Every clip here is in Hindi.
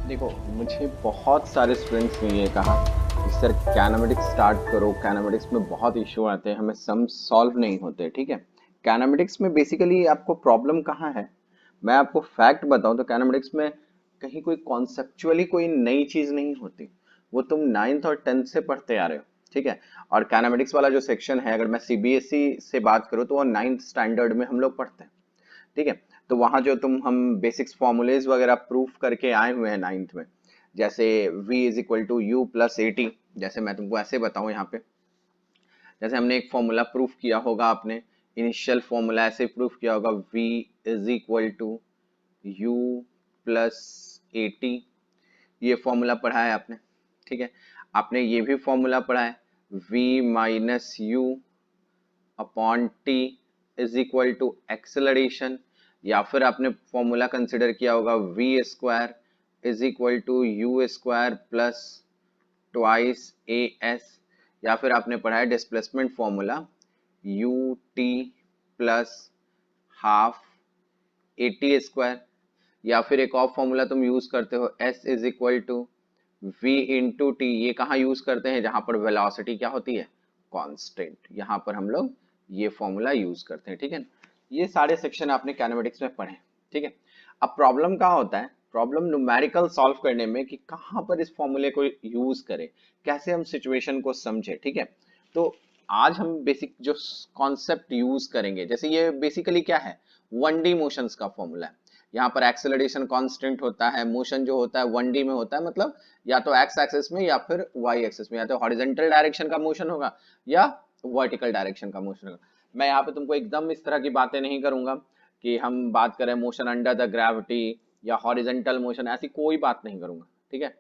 देखो, मुझे बहुत सारे स्टूडेंट्स ने ये कहा कि सर कैनामेटिक्स स्टार्ट करो, कैनामेटिक्स में बहुत इशू आते हैं, हमें सम सॉल्व नहीं होते। ठीक है, कैनामेटिक्स में बेसिकली आपको प्रॉब्लम कहाँ है? मैं आपको फैक्ट बताऊं तो कैनामेटिक्स में कहीं कोई कॉन्सेप्चुअली कोई नई चीज नहीं होती। वो तुम नाइन्थ और टेंथ से पढ़ते आ रहे हो। ठीक है, और कैनामेटिक्स वाला जो सेक्शन है, अगर मैं सीबीएसई से बात करूँ तो वो नाइन्थ स्टैंडर्ड में हम लोग पढ़ते हैं। ठीक है, तो वहां जो हम बेसिक्स फॉर्मूलेज वगैरह प्रूफ करके आए हुए हैं नाइन्थ में, जैसे v is equal to u plus a t. जैसे मैं तुमको ऐसे बताऊं यहाँ पे, जैसे हमने एक फॉर्मूला प्रूफ किया होगा, आपने इनिशियल फॉर्मूला ऐसे प्रूफ किया होगा, v is equal to u plus a t. ये फॉर्मूला पढ़ा है आपने। ठीक है, आपने ये भी फॉर्मूला पढ़ा है, v minus u upon t is equal to acceleration. या फिर आपने फॉर्मूला कंसिडर किया होगा v square is equal to u square plus twice a s. या फिर आपने पढ़ा है displacement formula u t plus half a t square. या फिर एक और फॉर्मूला तुम यूज करते हो s is equal to v into t. ये कहाँ यूज करते हैं? जहां पर वेलोसिटी क्या होती है? कांस्टेंट। यहाँ पर हम लोग ये फॉर्मूला यूज करते हैं। ठीक है, ये सारे सेक्शन आपने कैनेमेटिक्स में पढ़े। ठीक है, अब प्रॉब्लम कहाँ होता है? प्रॉब्लम न्यूमेरिकल सॉल्व करने में कि कहाँ पर इस फॉर्मूले को यूज करें, कैसे हम सिचुएशन को समझे। ठीक है, तो आज हम बेसिक जो कॉन्सेप्ट यूज करेंगे, जैसे ये बेसिकली क्या है, 1D मोशंस का फॉर्मूला है। यहाँ पर एक्सेलरेशन कांस्टेंट होता है, मोशन जो होता है 1D में होता है, मतलब या तो एक्स एक्सिस में या फिर वाई एक्सिस में, या तो हॉरिजॉन्टल डायरेक्शन का मोशन होगा या वर्टिकल डायरेक्शन का मोशन होगा। मैं यहाँ पे तुमको एकदम इस तरह की बातें नहीं करूंगा कि हम बात करें मोशन अंडर द ग्रेविटी या हॉरिजॉन्टल मोशन, ऐसी कोई बात नहीं करूंगा। ठीक है,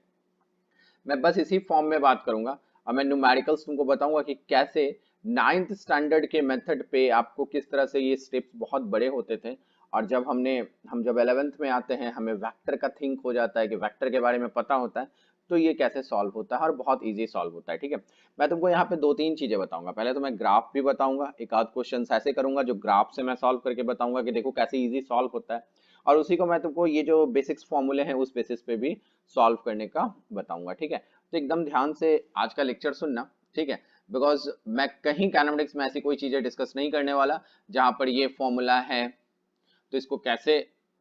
मैं बस इसी फॉर्म में बात करूंगा और मैं न्यूमेरिकल्स तुमको बताऊंगा कि कैसे नाइन्थ स्टैंडर्ड के मेथड पे आपको किस तरह से ये स्टेप्स बहुत बड़े होते थे। और हम जब 11th में आते हैं, हमें वेक्टर का थिंक हो जाता है कि वेक्टर के बारे में पता होता है, तो ये कैसे सॉल्व होता है और बहुत इजी सॉल्व होता है। ठीक है, मैं तुमको यहाँ पे दो तीन चीजें बताऊंगा। पहले तो मैं ग्राफ भी बताऊंगा, एक आध क्वेश्चन ऐसे करूंगा जो ग्राफ से मैं सॉल्व करके बताऊंगा कि देखो कैसे इजी सॉल्व होता है। और उसी को मैं तुमको ये जो बेसिक्स फॉर्मूले हैं उस बेसिस पे भी सॉल्व करने का बताऊंगा। ठीक है, तो एकदम ध्यान से आज का लेक्चर सुनना। ठीक है, बिकॉज मैं कहीं कैनामेटिक्स में ऐसी कोई चीजें डिस्कस नहीं करने वाला जहां पर ये फॉर्मूला है तो इसको कैसे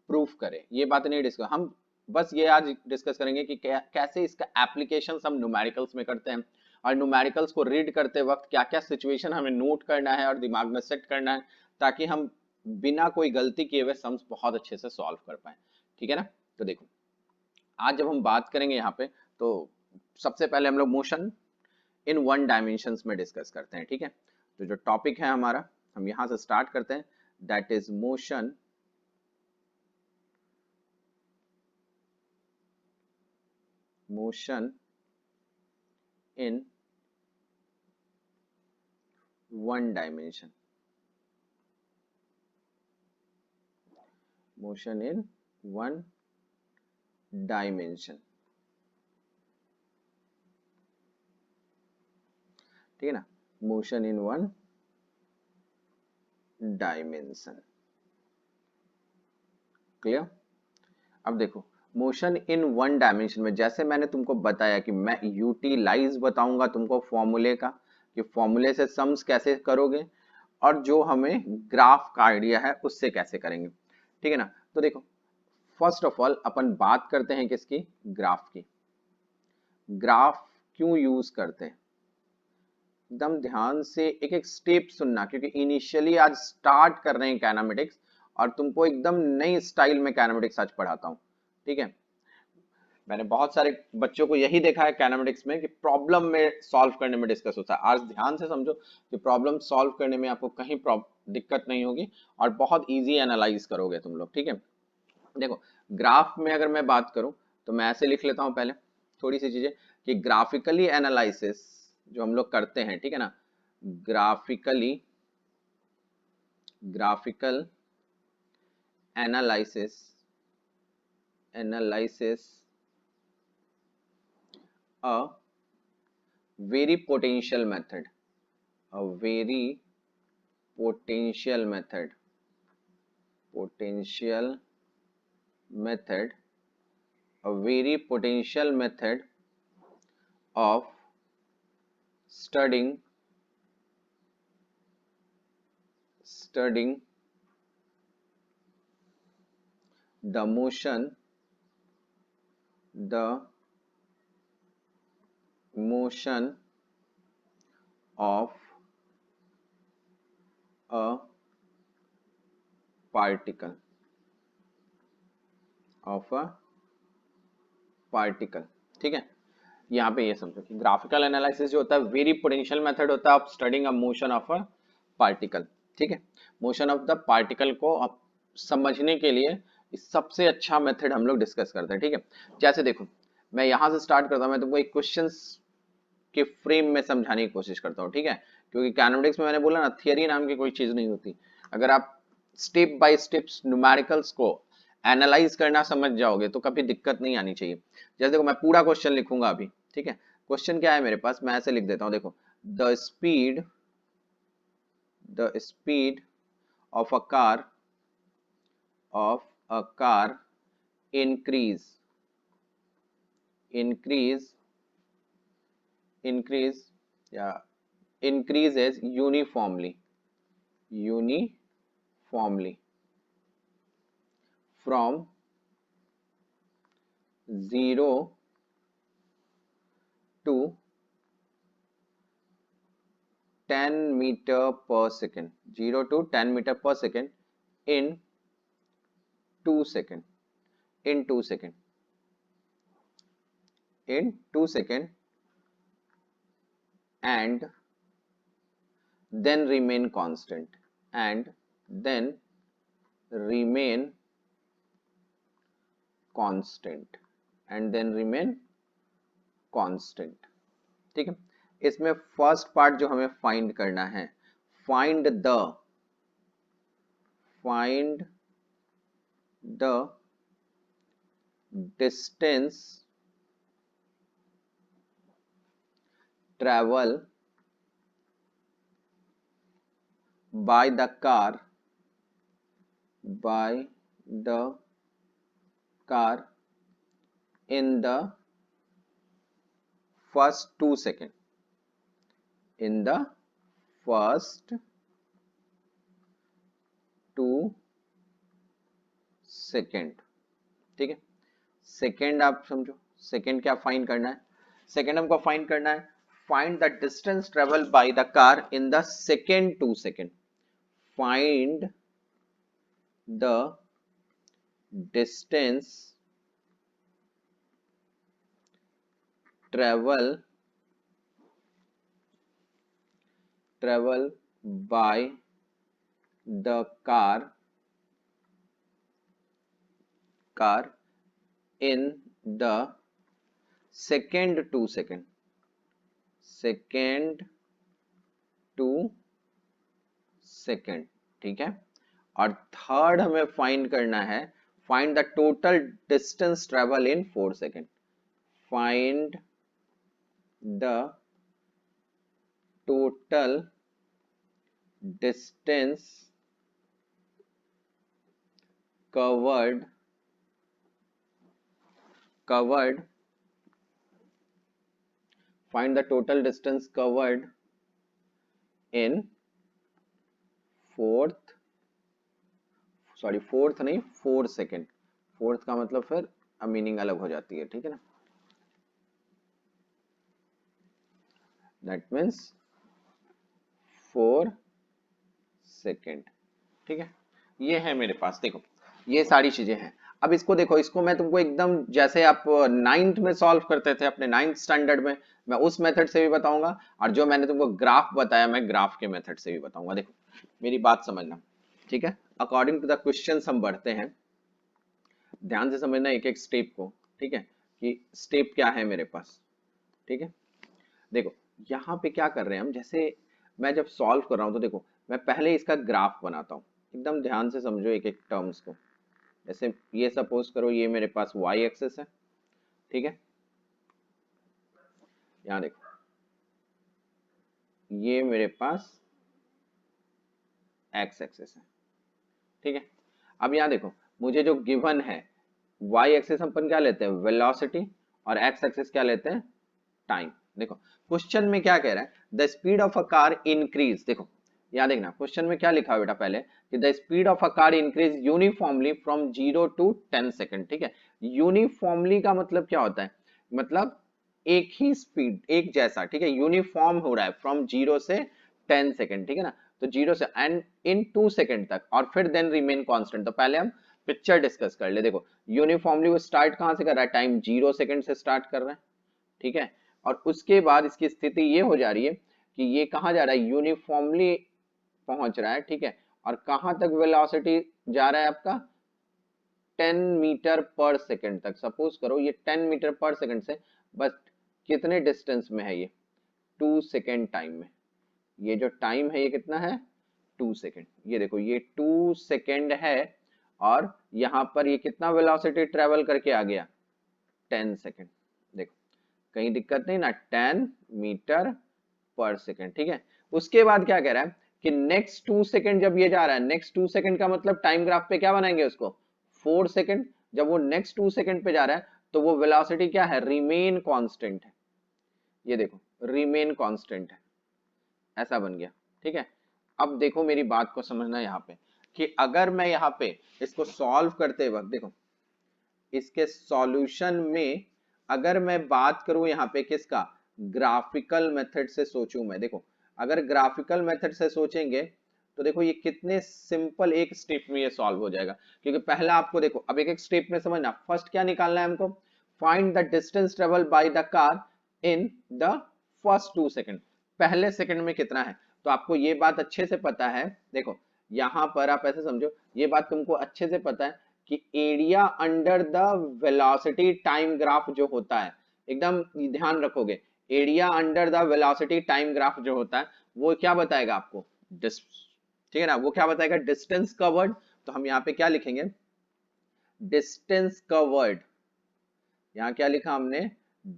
प्रूफ करें, ये बात नहीं डिस्कस। हम बस ये आज डिस्कस करेंगे कि कैसे इसका एप्लीकेशन हम न्यूमेरिकल्स में करते हैं, और न्यूमेरिकल्स को रीड करते वक्त क्या क्या सिचुएशन हमें नोट करना है और दिमाग में सेट करना है, ताकि हम बिना कोई गलती किए हुए सम्स बहुत अच्छे से सॉल्व कर पाए। ठीक है ना? तो देखो, आज जब हम बात करेंगे यहाँ पे, तो सबसे पहले हम लोग मोशन इन 1 डायमेंशंस में डिस्कस करते हैं। ठीक है, तो जो टॉपिक है हमारा, हम यहाँ से स्टार्ट करते हैं, that is motion motion in 1 dimension. Motion in 1 dimension. ठीक है ना? Motion in 1 dimension. क्लियर? अब देखो, मोशन इन 1 डायमेंशन में जैसे मैंने तुमको बताया कि मैं यूटिलाइज बताऊंगा तुमको फॉर्मूले का, कि फॉर्मूले से सम्स कैसे करोगे, और जो हमें ग्राफ का आइडिया है उससे कैसे करेंगे। ठीक है ना? तो देखो, फर्स्ट ऑफ ऑल अपन बात करते हैं किसकी? ग्राफ की। ग्राफ क्यों यूज करते हैं, एकदम ध्यान से एक एक स्टेप सुनना, क्योंकि इनिशियली आज स्टार्ट कर रहे हैं कैनामेटिक्स, और तुमको एकदम नई स्टाइल में कैनामेटिक्स आज पढ़ाता हूं। ठीक है, मैंने बहुत सारे बच्चों को यही देखा है कैनामेटिक्स में कि प्रॉब्लम में सॉल्व करने में डिस्कस होता है। आज ध्यान से समझो कि प्रॉब्लम सॉल्व करने में आपको कहीं दिक्कत नहीं होगी और बहुत इजी एनालाइज करोगे तुम लोग। ठीक है, देखो, ग्राफ में अगर मैं बात करूं तो मैं ऐसे लिख लेता हूं पहले थोड़ी सी चीजें, कि ग्राफिकली एनालिसिस जो हम लोग करते हैं, ठीक है ना, graphically graphical analysis analysis a very potential method, a very potential method, potential method a very potential method of studying the motion of a particle ठीक है। यहाँ पे ये समझो कि ग्राफिकल एनालिसिस जो होता है वेरी पोटेंशियल मेथड होता है of studying a motion of a particle. ठीक है, मोशन ऑफ द पार्टिकल को आप समझने के लिए सबसे अच्छा मेथड हम लोग डिस्कस करते हैं। ठीक है, जैसे देखो मैं यहाँ से स्टार्ट करता हूँ, मैं तुमको एक क्वेश्चंस के फ्रेम में समझाने की कोशिश करता हूँ। ठीक है, क्योंकि काइनेमेटिक्स में मैंने बोला ना थियरी नाम की कोई चीज नहीं होती। अगर आप स्टेप बाय स्टेप न्यूमेरिकल्स को एनालाइज करना समझ जाओगे तो कभी दिक्कत नहीं आनी चाहिए। जैसे देखो मैं पूरा क्वेश्चन लिखूंगा अभी। ठीक है, क्वेश्चन क्या है मेरे पास, मैं ऐसे लिख देता हूँ। देखो the speed of a car increase yeah increases uniformly from 0 to 10 meter per second, 0 to 10 meter per second in 2 second, in 2 second, in 2 second, and then remain constant, and then remain constant, and then remain constant। ठीक है, इसमें फर्स्ट पार्ट जो हमें फाइंड करना है, find the distance travel by the car in the first 2 second, in the first 2 second। ठीक है, सेकेंड आप समझो, सेकेंड क्या फाइंड करना है, सेकेंड हमको फाइंड करना है find the distance travel by the car in the second 2 second, find the distance travel by the car in the second 2 second, second 2 second। ठीक है, और थर्ड हमें फाइंड करना है find the total distance travel in 4 second, find the total distance covered find the total distance covered in fourth नहीं 4 second, फोर्थ का मतलब फिर मीनिंग अलग हो जाती है। ठीक है ना, दैट मीन्स 4 second। ठीक है, ये है मेरे पास, देखो ये सारी चीजें हैं। अब इसको देखो, इसको मैं तुमको एकदम जैसे आप नाइन्थ में सॉल्व करते थे अपने नाइन्थ स्टैंडर्ड में, मैं उस मेथड से भी बताऊंगा, और जो मैंने तुमको ग्राफ बताया मैं ग्राफ के मेथड से भी बताऊंगा। देखो मेरी बात समझना, ठीक है, अकॉर्डिंग टू द क्वेश्चन हम बढ़ते हैं, ध्यान से समझना एक एक स्टेप को। ठीक है, कि स्टेप क्या है मेरे पास। ठीक है, देखो यहाँ पे क्या कर रहे हैं हम, जैसे मैं जब सॉल्व कर रहा हूँ तो देखो मैं पहले इसका ग्राफ बनाता हूँ, एकदम ध्यान से समझो एक एक टर्म्स को। जैसे ये सपोज करो ये मेरे पास y एक्सेस है। ठीक है, यहाँ देखो ये मेरे पास x एक्सेस है। ठीक है, अब यहाँ देखो मुझे जो गिवन है वाई एक्सिस अपन क्या लेते हैं, वेलोसिटी, और एक्स एक्सिस क्या लेते हैं, टाइम। देखो क्वेश्चन में क्या कह रहा है, the speed of a car increase. देखो यहाँ देखना क्वेश्चन में क्या लिखा है बेटा, पहले कि the speed of a car increase uniformly from 0 to 10 second. ठीक है, यूनिफॉर्मली का मतलब क्या होता है, मतलब एक ही स्पीड, एक जैसा, ठीक है, यूनिफॉर्म हो रहा है फ्रॉम 0 से 10 सेकेंड, ठीक है ना, तो 0 से एंड इन 2 सेकेंड तक, और फिर देन रिमेन कांस्टेंट। तो पहले हम पिक्चर डिस्कस कर ले। देखो यूनिफॉर्मली वो स्टार्ट कहां से कर रहा है, टाइम 0 सेकेंड से स्टार्ट कर रहा है, ठीक है, और उसके बाद इसकी स्थिति ये हो जा रही है कि ये कहां जा रहा है, यूनिफॉर्मली पहुंच रहा है, ठीक है, और कहां तक वेलोसिटी जा रहा है आपका, 10 मीटर पर सेकेंड तक। सपोज करो ये 10 मीटर पर सेकेंड से बस कितने डिस्टेंस में है, ये 2 सेकेंड टाइम में, ये जो टाइम है ये कितना है, 2 सेकेंड। ये देखो ये 2 सेकेंड है, और यहां पर ये कितना वेलोसिटी ट्रेवल करके आ गया, 10 सेकेंड। देखो कहीं दिक्कत नहीं ना, 10 मीटर पर सेकेंड, ठीक है। उसके बाद क्या कह रहा है कि नेक्स्ट 2 सेकेंड जब ये जा रहा है, नेक्स्ट 2 सेकेंड का मतलब टाइम ग्राफ पे क्या बनाएंगे उसको, 4 सेकेंड। जब वो नेक्स्ट 2 सेकेंड पे जा रहा है तो वो वेलोसिटी क्या है, रिमेन कांस्टेंट है। ये देखो रिमेन कांस्टेंट है, ऐसा बन गया, ठीक है। अब देखो मेरी बात को समझना यहाँ पे, कि अगर मैं यहाँ पे इसको सॉल्व करते वक्त, देखो इसके सॉल्यूशन में अगर मैं बात करूं यहाँ पे किसका, ग्राफिकल मेथड से सोचूं मैं। देखो अगर ग्राफिकल मेथड से सोचेंगे तो देखो ये कितने सिंपल एक स्टेप में ये सॉल्व हो जाएगा। क्योंकि पहला आपको देखो, अब एक एक स्टेप में समझना, फर्स्ट क्या निकालना है हमको, find the distance travel by the car in the first 2 second, पहले सेकंड में कितना है। तो आपको ये बात अच्छे से पता है, देखो यहां पर आप ऐसे समझो, ये बात तुमको अच्छे से पता है कि area under the velocity time graph जो होता है, एकदम ध्यान रखोगे, area under the velocity time graph जो होता है वो क्या बताएगा आपको, ठीक है ना, वो क्या बताएगा, डिस्टेंस कवर्ड। तो हम यहाँ पे क्या लिखेंगे, डिस्टेंस कवर्ड, यहाँ क्या लिखा हमने,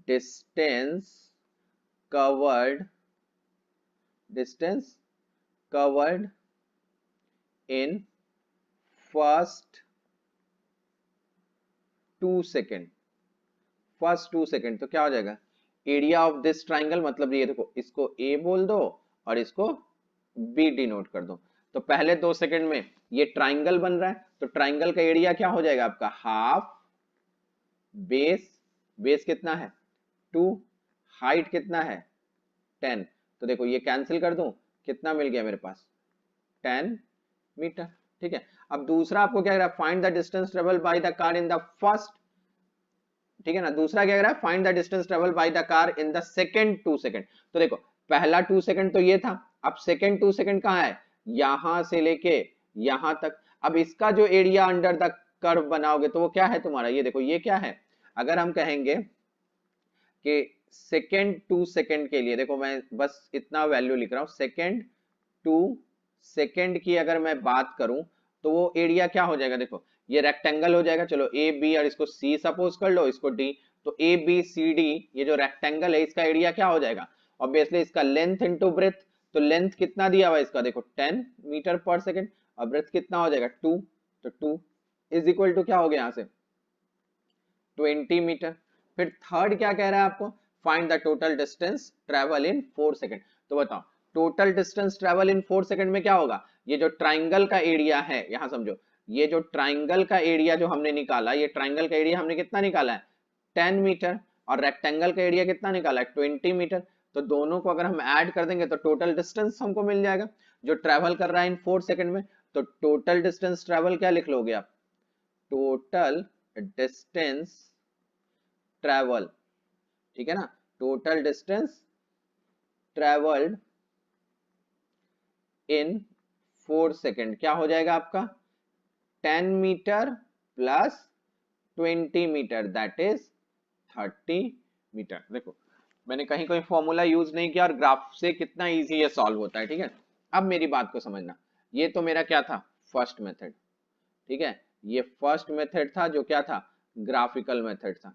distance covered, distance covered in first 2 second, first 2 second. तो क्या हो जाएगा, एरिया ऑफ दिस ट्राइंगल, मतलब ये देखो इसको ए बोल दो और इसको बी डिनोट कर दो। तो पहले 2 सेकेंड में ये ट्राइंगल बन रहा है, तो ट्राइंगल का एरिया क्या हो जाएगा आपका, हाफ बेस, बेस कितना है 2, हाइट कितना है 10। तो देखो ये कैंसिल कर दूं, कितना मिल गया मेरे पास, 10 मीटर, ठीक है। अब दूसरा आपको क्या कह रहा है, find the distance travel by the car in the first, ठीक है ना, दूसरा क्या कह रहा है, find the distance travel by the car in the second 2 second. तो देखो पहला 2 सेकेंड तो ये था, अब सेकंड 2 सेकेंड कहाँ है, यहां से लेके यहां तक। अब इसका जो एरिया अंडर द कर्व बनाओगे तो वो क्या है तुम्हारा, ये देखो ये क्या है, अगर हम कहेंगे कि सेकेंड 2 सेकेंड के लिए, देखो मैं बस इतना वैल्यू लिख रहा हूं, सेकेंड 2 सेकेंड की अगर मैं बात करूं तो वो एरिया क्या हो जाएगा, देखो ये रेक्टेंगल हो जाएगा, चलो ए बी और इसको सी सपोज कर लो, इसको डी। तो ए बी सी डी ये जो रेक्टेंगल है इसका एरिया क्या हो जाएगा, ऑब्वियसली इसका लेंथ इनटू ब्रेथ। तो लेंथ कितना दिया हुआ है इसका, देखो 10 मीटर पर सेकेंड, और ब्रेथ कितना हो जाएगा 2। तो 2 इज इक्वल टू क्या हो गया यहाँ से 20 मीटर। फिर थर्ड क्या कह रहा है आपको, find the total distance travel in 4 second. तो बताओ total distance travel in 4 second में क्या होगा, ये जो ट्राइंगल का एरिया है, यहां समझो, ये जो ट्राइंगल का एरिया जो हमने निकाला, ये ट्राइंगल का एरिया हमने कितना निकाला है 10 मीटर, और रेक्टेंगल का एरिया कितना निकाला है 20 मीटर। तो दोनों को अगर हम ऐड कर देंगे तो टोटल डिस्टेंस हमको मिल जाएगा जो ट्रेवल कर रहा है इन 4 सेकेंड में। तो टोटल डिस्टेंस ट्रेवल क्या लिख लोगे आप, टोटल डिस्टेंस ट्रेवल, ठीक है ना, total distance travelled in 4 second क्या हो जाएगा आपका 10 metre plus 20 metre, that is 30 metre. देखो मैंने कहीं कोई फॉर्मूला यूज नहीं किया और ग्राफ से कितना इजी ये सॉल्व होता है, ठीक है। अब मेरी बात को समझना, ये तो मेरा क्या था, फर्स्ट मेथड, ठीक है, ये फर्स्ट मेथड था जो क्या था, ग्राफिकल मेथड था,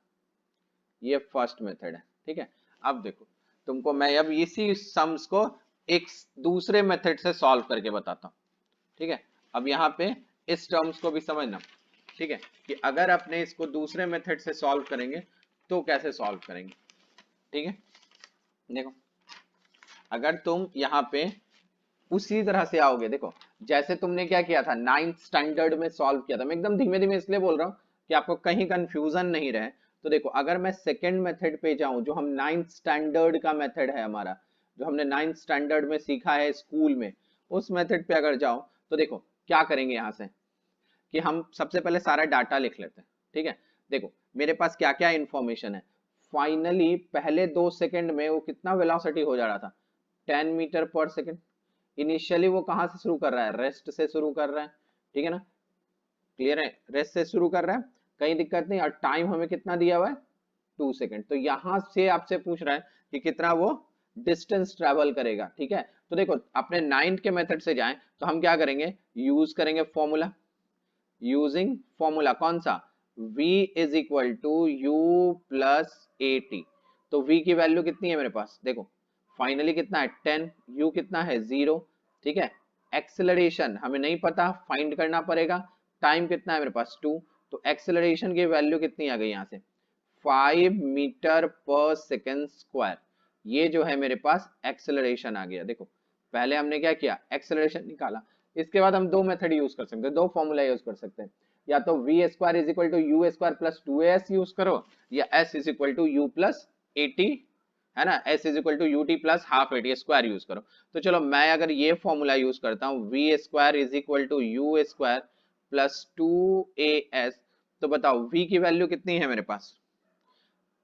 ये फर्स्ट मेथड है, ठीक है। अब देखो तुमको मैं अब इसी सम्स को एक दूसरे मेथड से सॉल्व करके बताता हूं, ठीक है। अब यहाँ पे इस टर्म्स को भी समझना, ठीक है, कि अगर अपने इसको दूसरे मेथड से सॉल्व करेंगे तो कैसे सॉल्व करेंगे। ठीक है, देखो अगर तुम यहाँ पे उसी तरह से आओगे, देखो जैसे तुमने क्या किया था, नाइन्थ स्टैंडर्ड में सॉल्व किया था, मैं एकदम धीमे धीमे इसलिए बोल रहा हूँ कि आपको कहीं कंफ्यूजन नहीं रहे। तो देखो अगर मैं सेकेंड मेथड पे जाऊं, जो हम नाइन्थ स्टैंडर्ड का मेथड है हमारा, जो हमने नाइन्थ स्टैंडर्ड में सीखा है स्कूल में, उस मेथड पे अगर जाओ तो देखो क्या करेंगे यहाँ से, कि हम सबसे पहले सारा डाटा लिख लेते हैं। ठीक है, देखो मेरे पास क्या क्या इंफॉर्मेशन है। फाइनली पहले 2 सेकंड में वो कितना वेलोसिटी हो जा रहा था, 10 मीटर पर सेकंड। इनिशियली वो कहाँ से शुरू कर रहा है, रेस्ट से शुरू कर रहा है। ठीक है ना, क्लियर है, रेस्ट से शुरू कर रहा है, कहीं दिक्कत नहीं। और टाइम हमें कितना दिया हुआ है, 2 सेकंड। तो यहां से आपसे पूछ रहा है कि कितना वो डिस्टेंस ट्रेवल करेगा। ठीक है, तो देखो अपने नाइन्थ के मेथड से जाएं तो हम क्या करेंगे, यूज करेंगे फॉर्मूला। यूजिंग फॉर्मूला कौन सा, v is equal to u plus a t. तो v की वैल्यू कितनी है मेरे पास, देखो फाइनली कितना है 10, u कितना है 0। ठीक है, एक्सेलरेशन हमें नहीं पता, फाइंड करना पड़ेगा। टाइम कितना है मेरे पास 2, तो एक्सेलरेशन की वैल्यू कितनी आ गई यहाँ से, 5 मीटर पर सेकेंड स्क्वायर। ये जो है मेरे पास एक्सेलरेशन आ गया। देखो पहले हमने क्या किया, एक्सेलरेशन निकाला। इसके बाद हम दो मेथड यूज कर सकते हैं, दो फॉर्मूला यूज कर सकते हैं। या तो v square is equal to u square plus 2as use करो, या s is equal to u plus a t, है ना, s is equal to u t plus half a t square use करो। तो चलो मैं अगर ये फॉर्मूला यूज करता हूँ, v square is equal to u square plus 2as, तो बताओ v की वैल्यू कितनी है मेरे पास,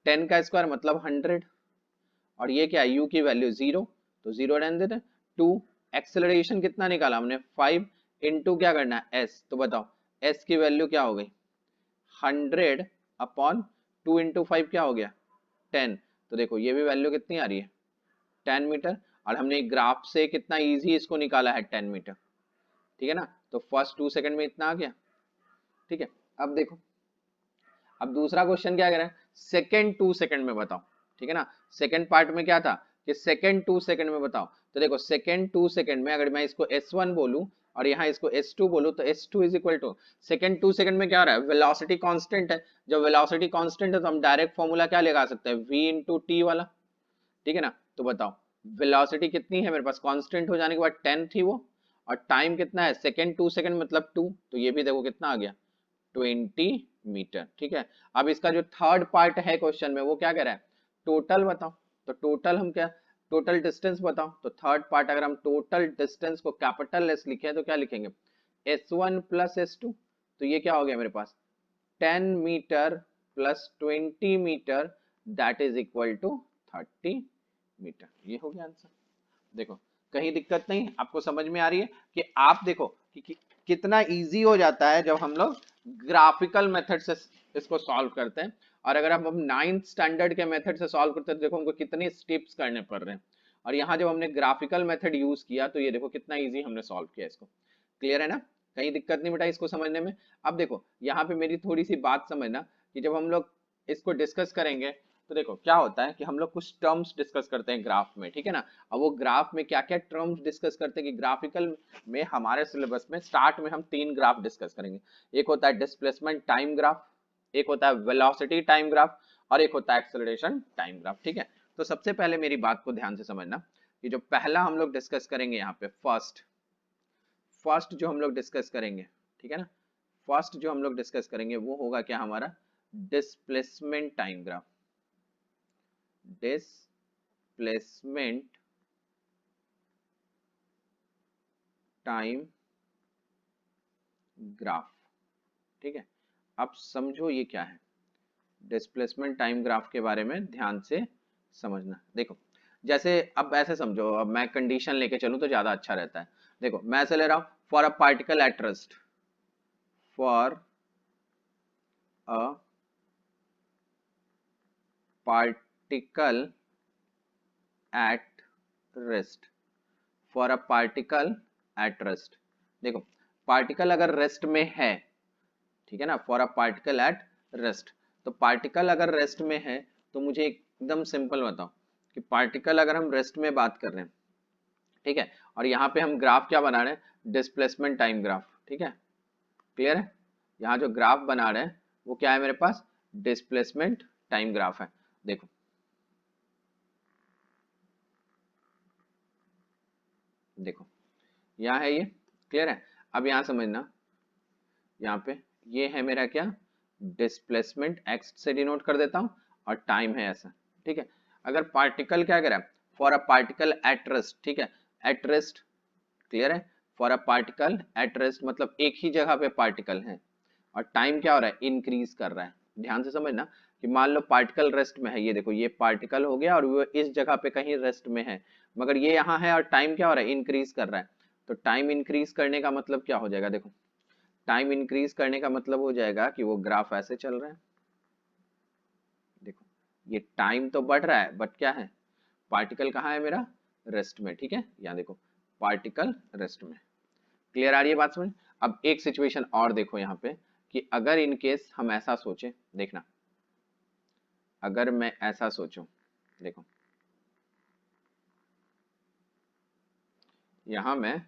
10 का स्क्वायर मतलब 100, और ये क्या है, u की वैल्यू 0, तो 0 रहने देते। 2, एक्सेलरेशन कितना निकाला हमने 5, इनटू क्या करना है s, तो बताओ s की वैल्यू क्या हो गई 100 अपॉन 2 इंटू 5 क्या हो गया 10। तो देखो ये भी वैल्यू कितनी आ रही है 10 मीटर, और हमने ग्राफ से कितना इजी इसको निकाला है 10 मीटर। ठीक है ना, तो फर्स्ट 2 सेकंड में इतना आ गया। ठीक है, अब देखो अब दूसरा क्वेश्चन क्या कह रहा है, सेकेंड 2 सेकंड में बताओ। ठीक है ना, सेकेंड पार्ट में क्या था कि सेकेंड 2 सेकंड में बताओ। तो देखो सेकेंड 2 सेकंड में अगर मैं इसको s1 बोलूं और यहाँ इसको s2 बोलूं, तो s2 is equal to, second 2 second में क्या हो रहा है, वेलोसिटी कांस्टेंट है। जब वेलोसिटी कांस्टेंट है तो हम डायरेक्ट फॉर्मूला क्या लगा सकते हैं, v इंटू टी वाला। ठीक है ना, तो बताओ वेलोसिटी कितनी है मेरे पास, कांस्टेंट हो जाने के बाद 10 थी वो, और टाइम कितना है, सेकेंड 2 सेकंड मतलब 2, तो ये भी देखो कितना आ गया 20 मीटर। ठीक है, अब इसका जो थर्ड पार्ट है क्वेश्चन में वो क्या कह रहा है, टोटल बताओ। तो टोटल हम क्या, टोटल डिस्टेंस बताओ। तो थर्ड पार्ट अगर हम टोटल डिस्टेंस को कैपिटल एस लिखे तो क्या लिखेंगे, s1 प्लस s2। तो ये क्या हो गया मेरे पास 10 metre plus 20 metre, that is equal to 30 metre. ये हो गया आंसर। देखो कहीं दिक्कत नहीं, आपको समझ में आ रही है कि आप देखो कि कितना इजी हो जाता है जब हम लोग ग्राफिकल मेथड से इसको सॉल्व करते हैं। और अगर हम नाइन्थ स्टैंडर्ड के मेथड से सॉल्व करते हैं तो देखो हमको कितने स्टेप्स करने पड़ रहे हैं। और यहाँ जब हमने ग्राफिकल मेथड यूज किया तो ये देखो कितना इजी हमने सॉल्व किया इसको। क्लियर है ना, कहीं दिक्कत नहीं बेटा इसको समझने में। अब देखो यहाँ पे मेरी थोड़ी सी बात समझना, कि जब हम लोग इसको डिस्कस करेंगे तो देखो क्या होता है कि हम लोग कुछ टर्म्स डिस्कस करते हैं ग्राफ में। ठीक है ना, अब वो ग्राफ में क्या क्या टर्म्स डिस्कस करते हैं कि ग्राफिकल में हमारे सिलेबस में स्टार्ट में हम 3 ग्राफ डिस्कस करेंगे। एक होता है डिस्प्लेसमेंट टाइम ग्राफ, एक होता है वेलोसिटी टाइम ग्राफ, और एक होता है एक्सेलरेशन टाइम ग्राफ। ठीक है, तो सबसे पहले मेरी बात को ध्यान से समझना कि जो पहला हम लोग डिस्कस करेंगे यहाँ पे फर्स्ट जो हम लोग डिस्कस करेंगे, ठीक है ना, फर्स्ट जो हम लोग डिस्कस करेंगे वो होगा क्या हमारा, displacement time graph. Displacement time graph. ठीक है, अब समझो ये क्या है, डिस्प्लेसमेंट टाइम ग्राफ के बारे में ध्यान से समझना। देखो जैसे अब ऐसे समझो, अब मैं कंडीशन लेके चलूं तो ज्यादा अच्छा रहता है। देखो मैं ऐसे ले रहा हूं, for a particle at rest, for a particle at rest, for a particle at rest. देखो पार्टिकल अगर रेस्ट में है, ठीक है ना, for a particle at rest, तो पार्टिकल अगर रेस्ट में है तो मुझे एकदम सिंपल बताओ कि पार्टिकल अगर हम रेस्ट में बात कर रहे हैं, ठीक है, और यहाँ पे हम ग्राफ क्या बना रहे हैं, डिस्प्लेसमेंट टाइम ग्राफ। ठीक है, क्लियर है, यहाँ जो ग्राफ बना रहे हैं वो क्या है मेरे पास, डिस्प्लेसमेंट टाइम ग्राफ है। देखो देखो यहाँ है ये, क्लियर है। अब यहाँ समझना, यहाँ पे ये है मेरा क्या, डिस्प्लेसमेंट एक्स से डिनोट कर देता हूँ और टाइम है ऐसा, ठीक है। अगर पार्टिकल क्या कह रहा है, for a particle at rest, ठीक है, एट रेस्ट, क्लियर है। For a particle at rest मतलब एक ही जगह पे पार्टिकल है और टाइम क्या हो रहा है, इंक्रीज कर रहा है। ध्यान से समझना कि मान लो पार्टिकल रेस्ट में है, ये देखो ये पार्टिकल हो गया और वो इस जगह पे कहीं रेस्ट में है, मगर ये यहाँ है और टाइम क्या हो रहा है, इंक्रीज कर रहा है। तो टाइम इंक्रीज करने का मतलब क्या हो जाएगा, देखो टाइम इंक्रीज करने का मतलब हो जाएगा कि वो ग्राफ ऐसे चल रहा है। देखो ये टाइम तो बढ़ रहा है बट क्या है, पार्टिकल कहाँ है मेरा, रेस्ट में, ठीक है। यहाँ देखो पार्टिकल रेस्ट में, क्लियर आ रही है बात समझ। अब एक सिचुएशन और देखो यहाँ पे कि अगर इन केस हम ऐसा सोचे, देखना अगर मैं ऐसा सोचूं, देखो यहां मैं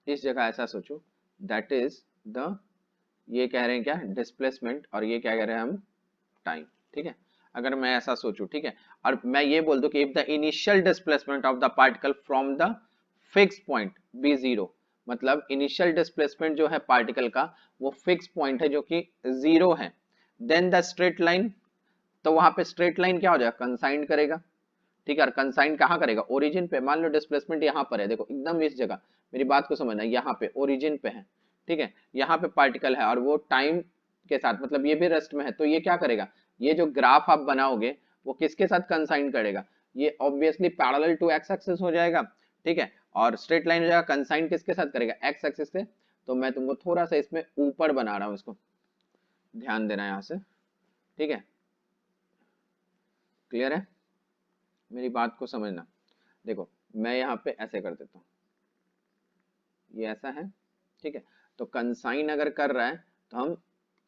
इस जगह ऐसा सोचूं, दैट इज द, ये कह रहे हैं क्या, डिस्प्लेसमेंट, और ये क्या कह रहे हैं हम, टाइम, ठीक है। अगर मैं ऐसा सोचूं, ठीक है, और मैं ये बोल दूं कि if the initial displacement of the particle from the fix point be zero, मतलब इनिशियल डिस्प्लेसमेंट जो है पार्टिकल का वो फिक्स पॉइंट है जो कि जीरो है, देन द स्ट्रेट लाइन, तो वहां पे स्ट्रेट लाइन क्या हो जाएगा, कंसाइंड करेगा, ठीक है। और कंसाइन कहाँ करेगा, ओरिजिन पे। मान लो डिस्प्लेसमेंट यहाँ पर है, देखो एकदम इस जगह, मेरी बात को समझना, यहाँ पे ओरिजिन पे है, ठीक है। यहाँ पे पार्टिकल है और वो टाइम के साथ, मतलब ये भी रेस्ट में है, तो ये क्या करेगा, ये जो ग्राफ आप बनाओगे वो किसके साथ कंसाइन करेगा, ये obviously parallel to x axis हो जाएगा, ठीक है। और स्ट्रेट लाइन हो जाएगा, कंसाइन किसके साथ करेगा, एक्स एक्सिस से। तो मैं तुमको थोड़ा सा इसमें ऊपर बना रहा हूँ, इसको ध्यान देना यहाँ से, ठीक है, क्लियर है, मेरी बात को समझना। देखो मैं यहाँ पे ऐसे कर देता हूँ, ये ऐसा है, ठीक है। तो कंसाइन अगर कर रहा है तो हम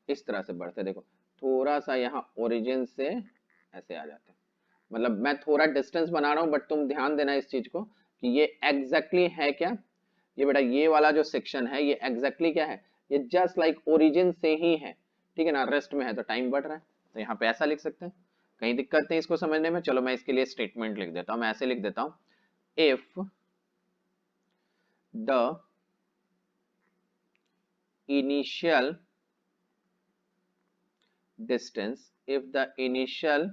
इस तरह से बढ़ते, देखो थोड़ा सा यहाँ ओरिजिन से ऐसे आ जाते हैं, मतलब मैं थोड़ा डिस्टेंस बना रहा हूँ बट तुम ध्यान देना इस चीज को कि ये एग्जैक्टली है क्या, ये बेटा ये वाला जो सेक्शन है ये एग्जैक्टली क्या है, ये जस्ट लाइक ओरिजिन से ही है, ठीक है ना, रेस्ट में है तो टाइम बढ़ रहा है। तो यहाँ पे ऐसा लिख सकते हैं, कहीं दिक्कत नहीं इसको समझने में। चलो मैं इसके लिए स्टेटमेंट लिख देता हूँ, मैं ऐसे लिख देता हूँ, if the initial distance, if the initial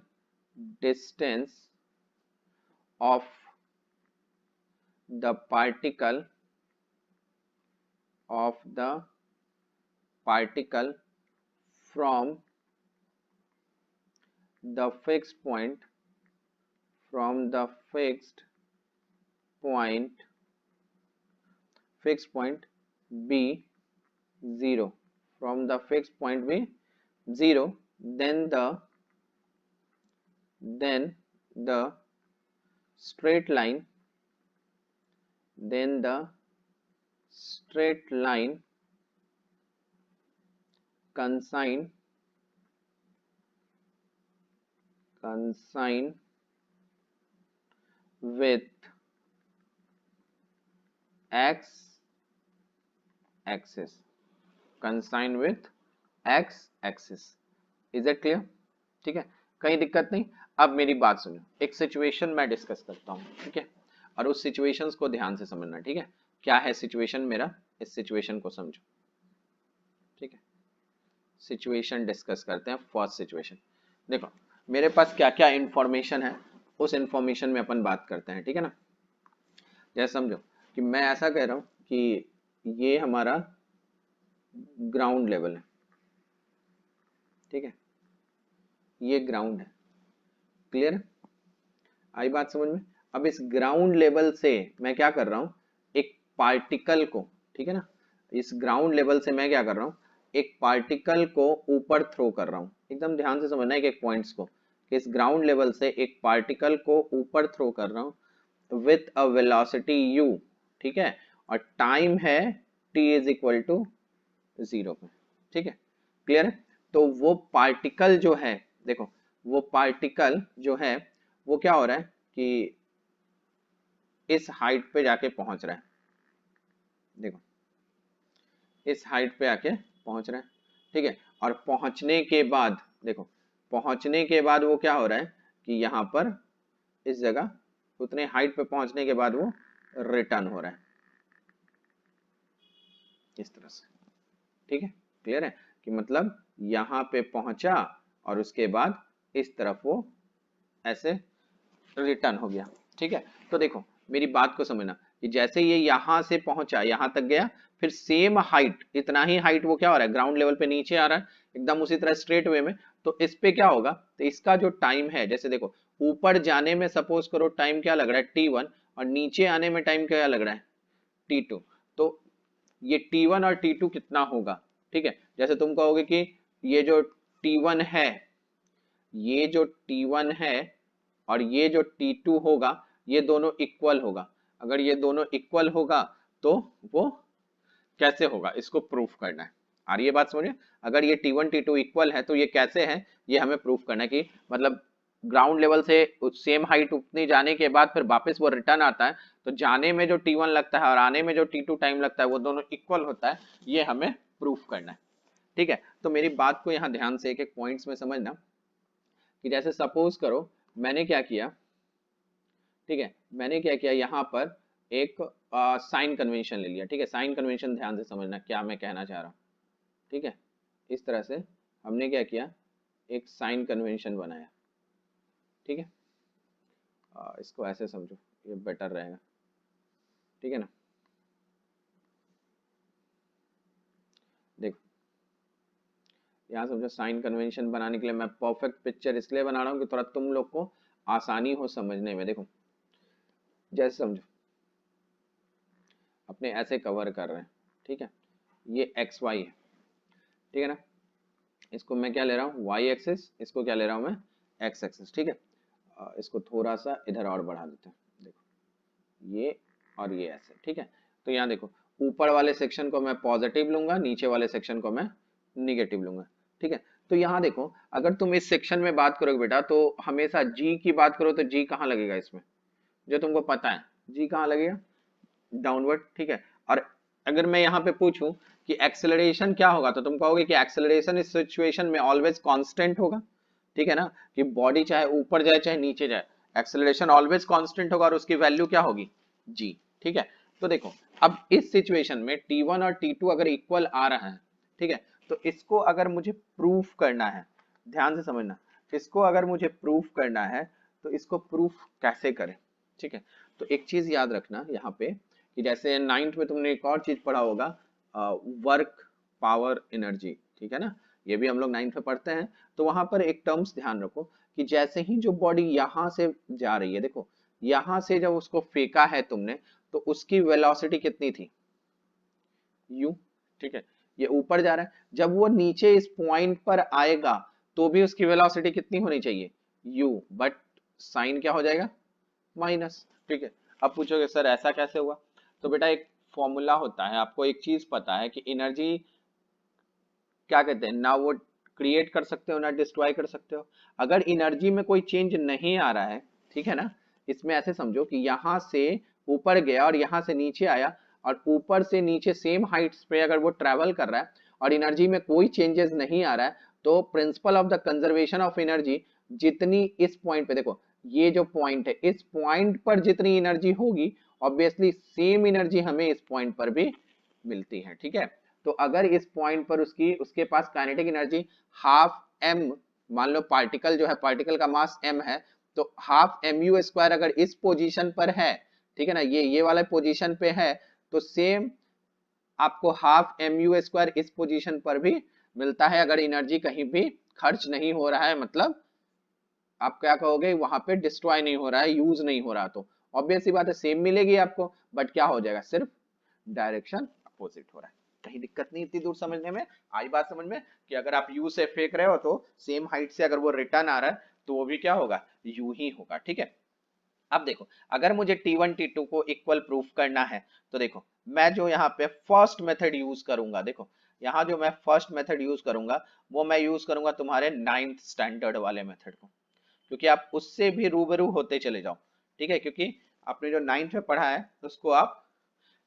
distance of the particle from the fixed point, from the point fixed point b 0, from the fixed point b 0, then the straight line, then the straight line consign with x axis, consign with x axis, is it clear, ठीक है, कहीं दिक्कत नहीं। अब मेरी बात सुनो, एक सिचुएशन मैं डिस्कस करता हूँ, ठीक है, और उस सिचुएशंस को ध्यान से समझना, ठीक है। क्या है सिचुएशन मेरा, इस सिचुएशन को समझो, ठीक है। सिचुएशन डिस्कस करते हैं, फर्स्ट सिचुएशन। देखो मेरे पास क्या क्या इंफॉर्मेशन है, उस इंफॉर्मेशन में अपन बात करते हैं, ठीक है ना। जैसे समझो कि मैं ऐसा कह रहा हूँ कि ये हमारा ग्राउंड लेवल है, ठीक है, ये ग्राउंड है, क्लियर, आई बात समझ में। अब इस ग्राउंड लेवल से मैं क्या कर रहा हूँ, एक पार्टिकल को, ठीक है ना, इस ग्राउंड लेवल से मैं क्या कर रहा हूँ, एक पार्टिकल को ऊपर थ्रो कर रहा हूँ, एकदम ध्यान से समझना है एक पॉइंट्स को, कि इस ग्राउंड लेवल से एक पार्टिकल को ऊपर थ्रो कर रहा हूँ विथ अ वेलोसिटी u, ठीक है, और टाइम है t इज इक्वल टू 0 पे, ठीक है, क्लियर है। तो वो पार्टिकल जो है, देखो वो पार्टिकल जो है वो क्या हो रहा है कि इस हाइट पे जाके पहुंच रहा है, देखो इस हाइट पे आके पहुंच रहा है। ठीक है। और पहुंचने के बाद देखो, पहुंचने के बाद वो क्या हो रहा है कि यहाँ पर इस जगह उतने हाइट पे पहुंचने के बाद वो रिटर्न हो रहा है इस तरह से। ठीक है, क्लियर है कि मतलब यहाँ पे पहुंचा और उसके बाद इस तरफ वो ऐसे रिटर्न हो गया। ठीक है, तो देखो मेरी बात को समझना कि जैसे ये यहां से पहुंचा, यहां तक गया, फिर सेम हाइट, इतना ही हाइट वो क्या हो रहा है, ग्राउंड लेवल पे नीचे आ रहा है एकदम उसी तरह स्ट्रेट वे में। तो इस पे क्या होगा, तो इसका जो टाइम है, जैसे देखो ऊपर जाने में सपोज करो टाइम क्या लग रहा है T1, और नीचे आने में टाइम क्या लग रहा है T2। तो ये T1 और T2 कितना होगा, ठीक है। जैसे तुम कहोगे कि ये जो T1 है, ये जो T1 है और ये जो T2 होगा, ये दोनों इक्वल होगा। अगर ये दोनों इक्वल होगा तो वो कैसे होगा, इसको प्रूफ करना है। आ रही है बात समझिए, अगर ये T1 T2 इक्वल है तो ये कैसे है, ये हमें प्रूफ करना है कि मतलब ग्राउंड लेवल से सेम हाइट उतनी जाने के बाद फिर वापस वो रिटर्न आता है, तो जाने में जो T1 लगता है और आने में जो T2 टाइम लगता है वो दोनों इक्वल होता है, ये हमें प्रूफ करना है। ठीक है, तो मेरी बात को यहाँ ध्यान से एक एक पॉइंट्स में समझना कि जैसे सपोज करो मैंने क्या किया, ठीक है, मैंने क्या किया यहाँ पर एक साइन कन्वेंशन ले लिया। ठीक है, साइन कन्वेंशन ध्यान से समझना क्या मैं कहना चाह रहा हूँ। ठीक है, इस तरह से हमने क्या किया, एक साइन कन्वेंशन बनाया। ठीक है, इसको ऐसे समझो, ये बेटर रहेगा। ठीक है ना, देखो यहाँ समझो, साइन कन्वेंशन बनाने के लिए मैं परफेक्ट पिक्चर इसलिए बना रहा हूँ कि थोड़ा तुम लोग को आसानी हो समझने में। देखो जैसे समझो अपने ऐसे कवर कर रहे हैं, ठीक है, ये एक्स वाई है, ठीक है ना, इसको मैं क्या ले रहा हूँ वाई एक्सिस, इसको क्या ले रहा हूँ मैं एक्स एक्सिस। ठीक है, इसको थोड़ा सा इधर और बढ़ा देते हैं, देखो ये और ये ऐसे। ठीक है, तो यहाँ देखो ऊपर वाले सेक्शन को मैं पॉजिटिव लूंगा, नीचे वाले सेक्शन को मैं निगेटिव लूंगा। ठीक है, तो यहाँ देखो अगर तुम इस सेक्शन में बात करोगे बेटा, तो हमेशा जी की बात करो तो जी कहाँ लगेगा इसमें, जो तुमको पता है जी कहाँ लगेगा, डाउनवर्ड। ठीक है, और अगर मैं यहाँ पे पूछूं कि एक्सेलरेशन क्या होगा, तो तुम कहोगे कि एक्सेलरेशन इस सिचुएशन में ऑलवेज कांस्टेंट होगा। ठीक है ना, कि बॉडी चाहे ऊपर जाए चाहे नीचे जाए, एक्सेलरेशन ऑलवेज कांस्टेंट होगा और उसकी वैल्यू क्या होगी जी। ठीक है, तो देखो अब इस सिचुएशन में T1 और T2 अगर इक्वल आ रहा है, ठीक है, तो इसको अगर मुझे प्रूफ करना है, ध्यान से समझना, इसको अगर मुझे प्रूफ करना है तो इसको प्रूफ कैसे करें। ठीक है, तो एक चीज याद रखना यहाँ पे कि जैसे नाइन्थ में तुमने एक और चीज पढ़ा होगा, वर्क पावर एनर्जी। ठीक है ना, ये भी हम लोग नाइन्थ में पढ़ते हैं। तो वहां पर एक टर्म्स ध्यान रखो कि जैसे ही जो बॉडी यहां से जा रही है, देखो यहां से जब उसको फेंका है तुमने, तो उसकी वेलोसिटी कितनी थी u। ठीक है, ये ऊपर जा रहा है, जब वो नीचे इस पॉइंट पर आएगा तो भी उसकी वेलोसिटी कितनी होनी चाहिए u, बट साइन क्या हो जाएगा माइनस। ठीक है, अब पूछोगे सर ऐसा कैसे हुआ, तो बेटा एक फॉर्मूला होता है, आपको एक चीज पता है कि एनर्जी क्या कहते हैं ना, वो क्रिएट कर सकते हो ना डिस्ट्रॉय कर सकते हो। अगर एनर्जी में कोई चेंज नहीं आ रहा है, ठीक है ना, इसमें ऐसे समझो कि यहां से ऊपर गया और यहां से नीचे आया, और ऊपर से नीचे सेम हाइट्स पे अगर वो ट्रेवल कर रहा है और एनर्जी में कोई चेंजेस नहीं आ रहा है, तो principle of the conservation of energy, जितनी इस पॉइंट पे देखो, ये जो पॉइंट है इस पॉइंट पर जितनी एनर्जी होगी, ऑब्वियसली सेम एनर्जी हमें इस पॉइंट पर भी मिलती है। ठीक है, तो अगर इस पॉइंट पर उसके पास काइनेटिक एनर्जी हाफ एम, मान लो पार्टिकल जो है, पार्टिकल का मास m है, तो हाफ mu स्क्वायर अगर इस पोजीशन पर है, ठीक है ना, ये वाला पोजीशन पे है, तो सेम आपको हाफ mu स्क्वायर इस पोजीशन पर भी मिलता है, अगर एनर्जी कहीं भी खर्च नहीं हो रहा है, मतलब आप क्या कहोगे वहां पे डिस्ट्रॉय नहीं हो रहा है, यूज नहीं हो रहा, तो ऑब्वियस सी बात है सेम मिलेगी आपको, बट क्या हो जाएगा, सिर्फ डायरेक्शन अपोजिट हो रहा है। कहीं दिक्कत नहीं इतनी दूर समझने में, आई बात समझ में कि अगर आप यू से फेंक रहे हो तो सेम हाइट से अगर वो रिटर्न आ रहा है तो वो भी क्या होगा, यू ही होगा। ठीक है, अब देखो अगर मुझे T1 T2 को इक्वल प्रूफ करना है, तो देखो मैं जो यहाँ पे फर्स्ट मेथड यूज करूंगा, देखो यहाँ जो मैं फर्स्ट मेथड यूज करूंगा वो मैं यूज करूंगा तुम्हारे 9th स्टैंडर्ड वाले मेथड को, क्योंकि आप उससे भी रूबरू होते चले जाओ। ठीक है, क्योंकि आपने जो 9th में पढ़ा है उसको आप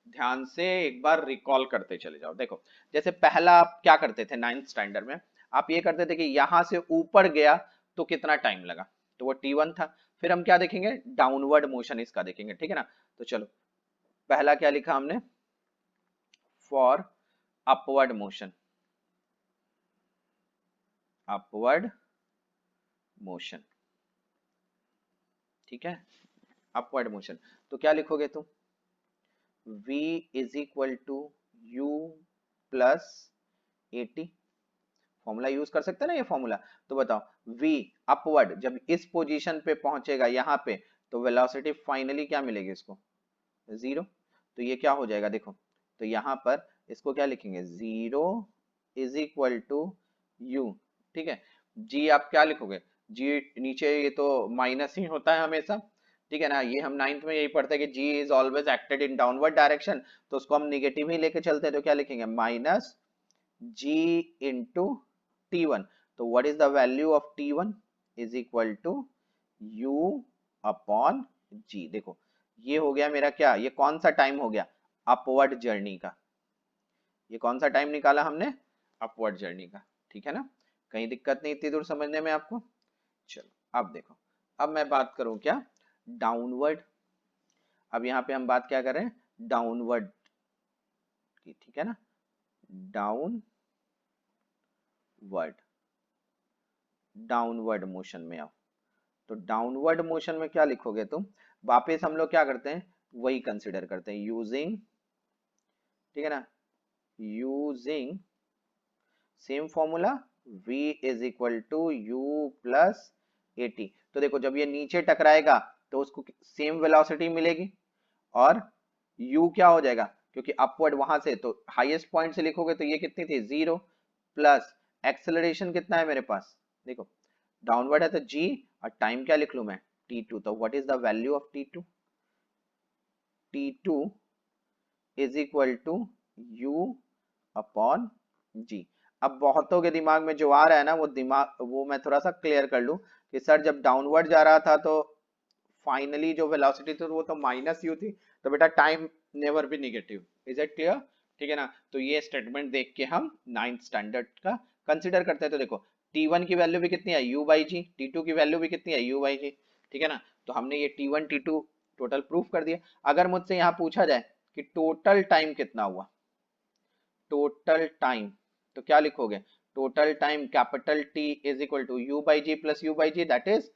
ध्यान से एक बार रिकॉल करते चले जाओ। देखो जैसे पहला आप क्या करते थे नाइन्थ स्टैंडर्ड में, आप ये करते थे कि यहां से ऊपर गया तो कितना टाइम लगा, तो वो T1 था। फिर हम क्या देखेंगे, डाउनवर्ड मोशन इसका देखेंगे, ठीक है ना। तो चलो पहला क्या लिखा हमने, for upward motion, upward motion, ठीक है, अपवर्ड मोशन। तो क्या लिखोगे तुम, v is equal to u plus a t, formula use कर सकते हैं ना ये फॉर्मूला। तो बताओ v अपवर्ड जब इस पोजीशन पे पहुंचेगा यहाँ पे, तो वेलोसिटी फाइनली क्या मिलेगी इसको, जीरो। तो ये क्या हो जाएगा देखो, तो यहाँ पर इसको क्या लिखेंगे, zero is equal to u, ठीक है। जी आप क्या लिखोगे, जी नीचे ये तो माइनस ही होता है हमेशा, ठीक है ना। ये हम नाइन्थ में यही पढ़ते हैं कि g is always acted in downward direction, तो उसको हम निगेटिव ही लेके चलते हैं, तो क्या लिखेंगे, माइनस g into t1। तो what is the value of t1 is equal to u upon g। देखो ये हो गया मेरा क्या, ये कौन सा टाइम हो गया, अपवर्ड जर्नी का। ये कौन सा टाइम निकाला हमने, अपवर्ड जर्नी का, ठीक है ना। कहीं दिक्कत नहीं इतनी दूर समझने में आपको। चलो अब देखो, अब मैं बात करूं क्या, डाउनवर्ड। अब यहाँ पे हम बात क्या कर रहे हैं, डाउनवर्ड की, ठीक है ना, डाउनवर्ड, डाउनवर्ड मोशन में आओ। तो डाउनवर्ड मोशन में क्या लिखोगे तुम, वापस हम लोग क्या करते हैं, वही कंसिडर करते हैं, यूजिंग, ठीक है ना, using same formula, v is equal to u plus a t. तो देखो जब ये नीचे टकराएगा तो उसको सेम वेलोसिटी मिलेगी, और u क्या हो जाएगा, क्योंकि अपवर्ड वहां से, तो हाईएस्ट पॉइंट से लिखोगे तो ये कितनी थी, जीरो, प्लस एक्सेलरेशन कितना है मेरे पास, देखो डाउनवर्ड है तो g, और टाइम क्या लिख लू मैं, t2। तो what is the value of t2, t2 is equal to u upon g। अब बहुतों के दिमाग में जो आ रहा है ना, वो दिमाग वो मैं थोड़ा सा क्लियर कर लूं कि सर जब डाउनवर्ड जा रहा था तो फाइनली जो वेलोसिटी थी वो तो माइनस यू थी, तो बेटा time never be negative, is it clear, ठीक है ना। तो ये स्टेटमेंट देख के हम नाइन्थ स्टैंडर्ड का कंसिडर करते हैं। तो देखो T1 की वैल्यू भी कितनी है, u बाई जी, T2 की वैल्यू भी कितनी है, u बाई जी, ठीक है ना। तो हमने ये T1 T2 टोटल प्रूफ कर दिया। अगर मुझसे यहाँ पूछा जाए कि टोटल टाइम कितना हुआ, टोटल टाइम, तो क्या लिखोगे, total time capital T is equal to u by g plus u by g, that is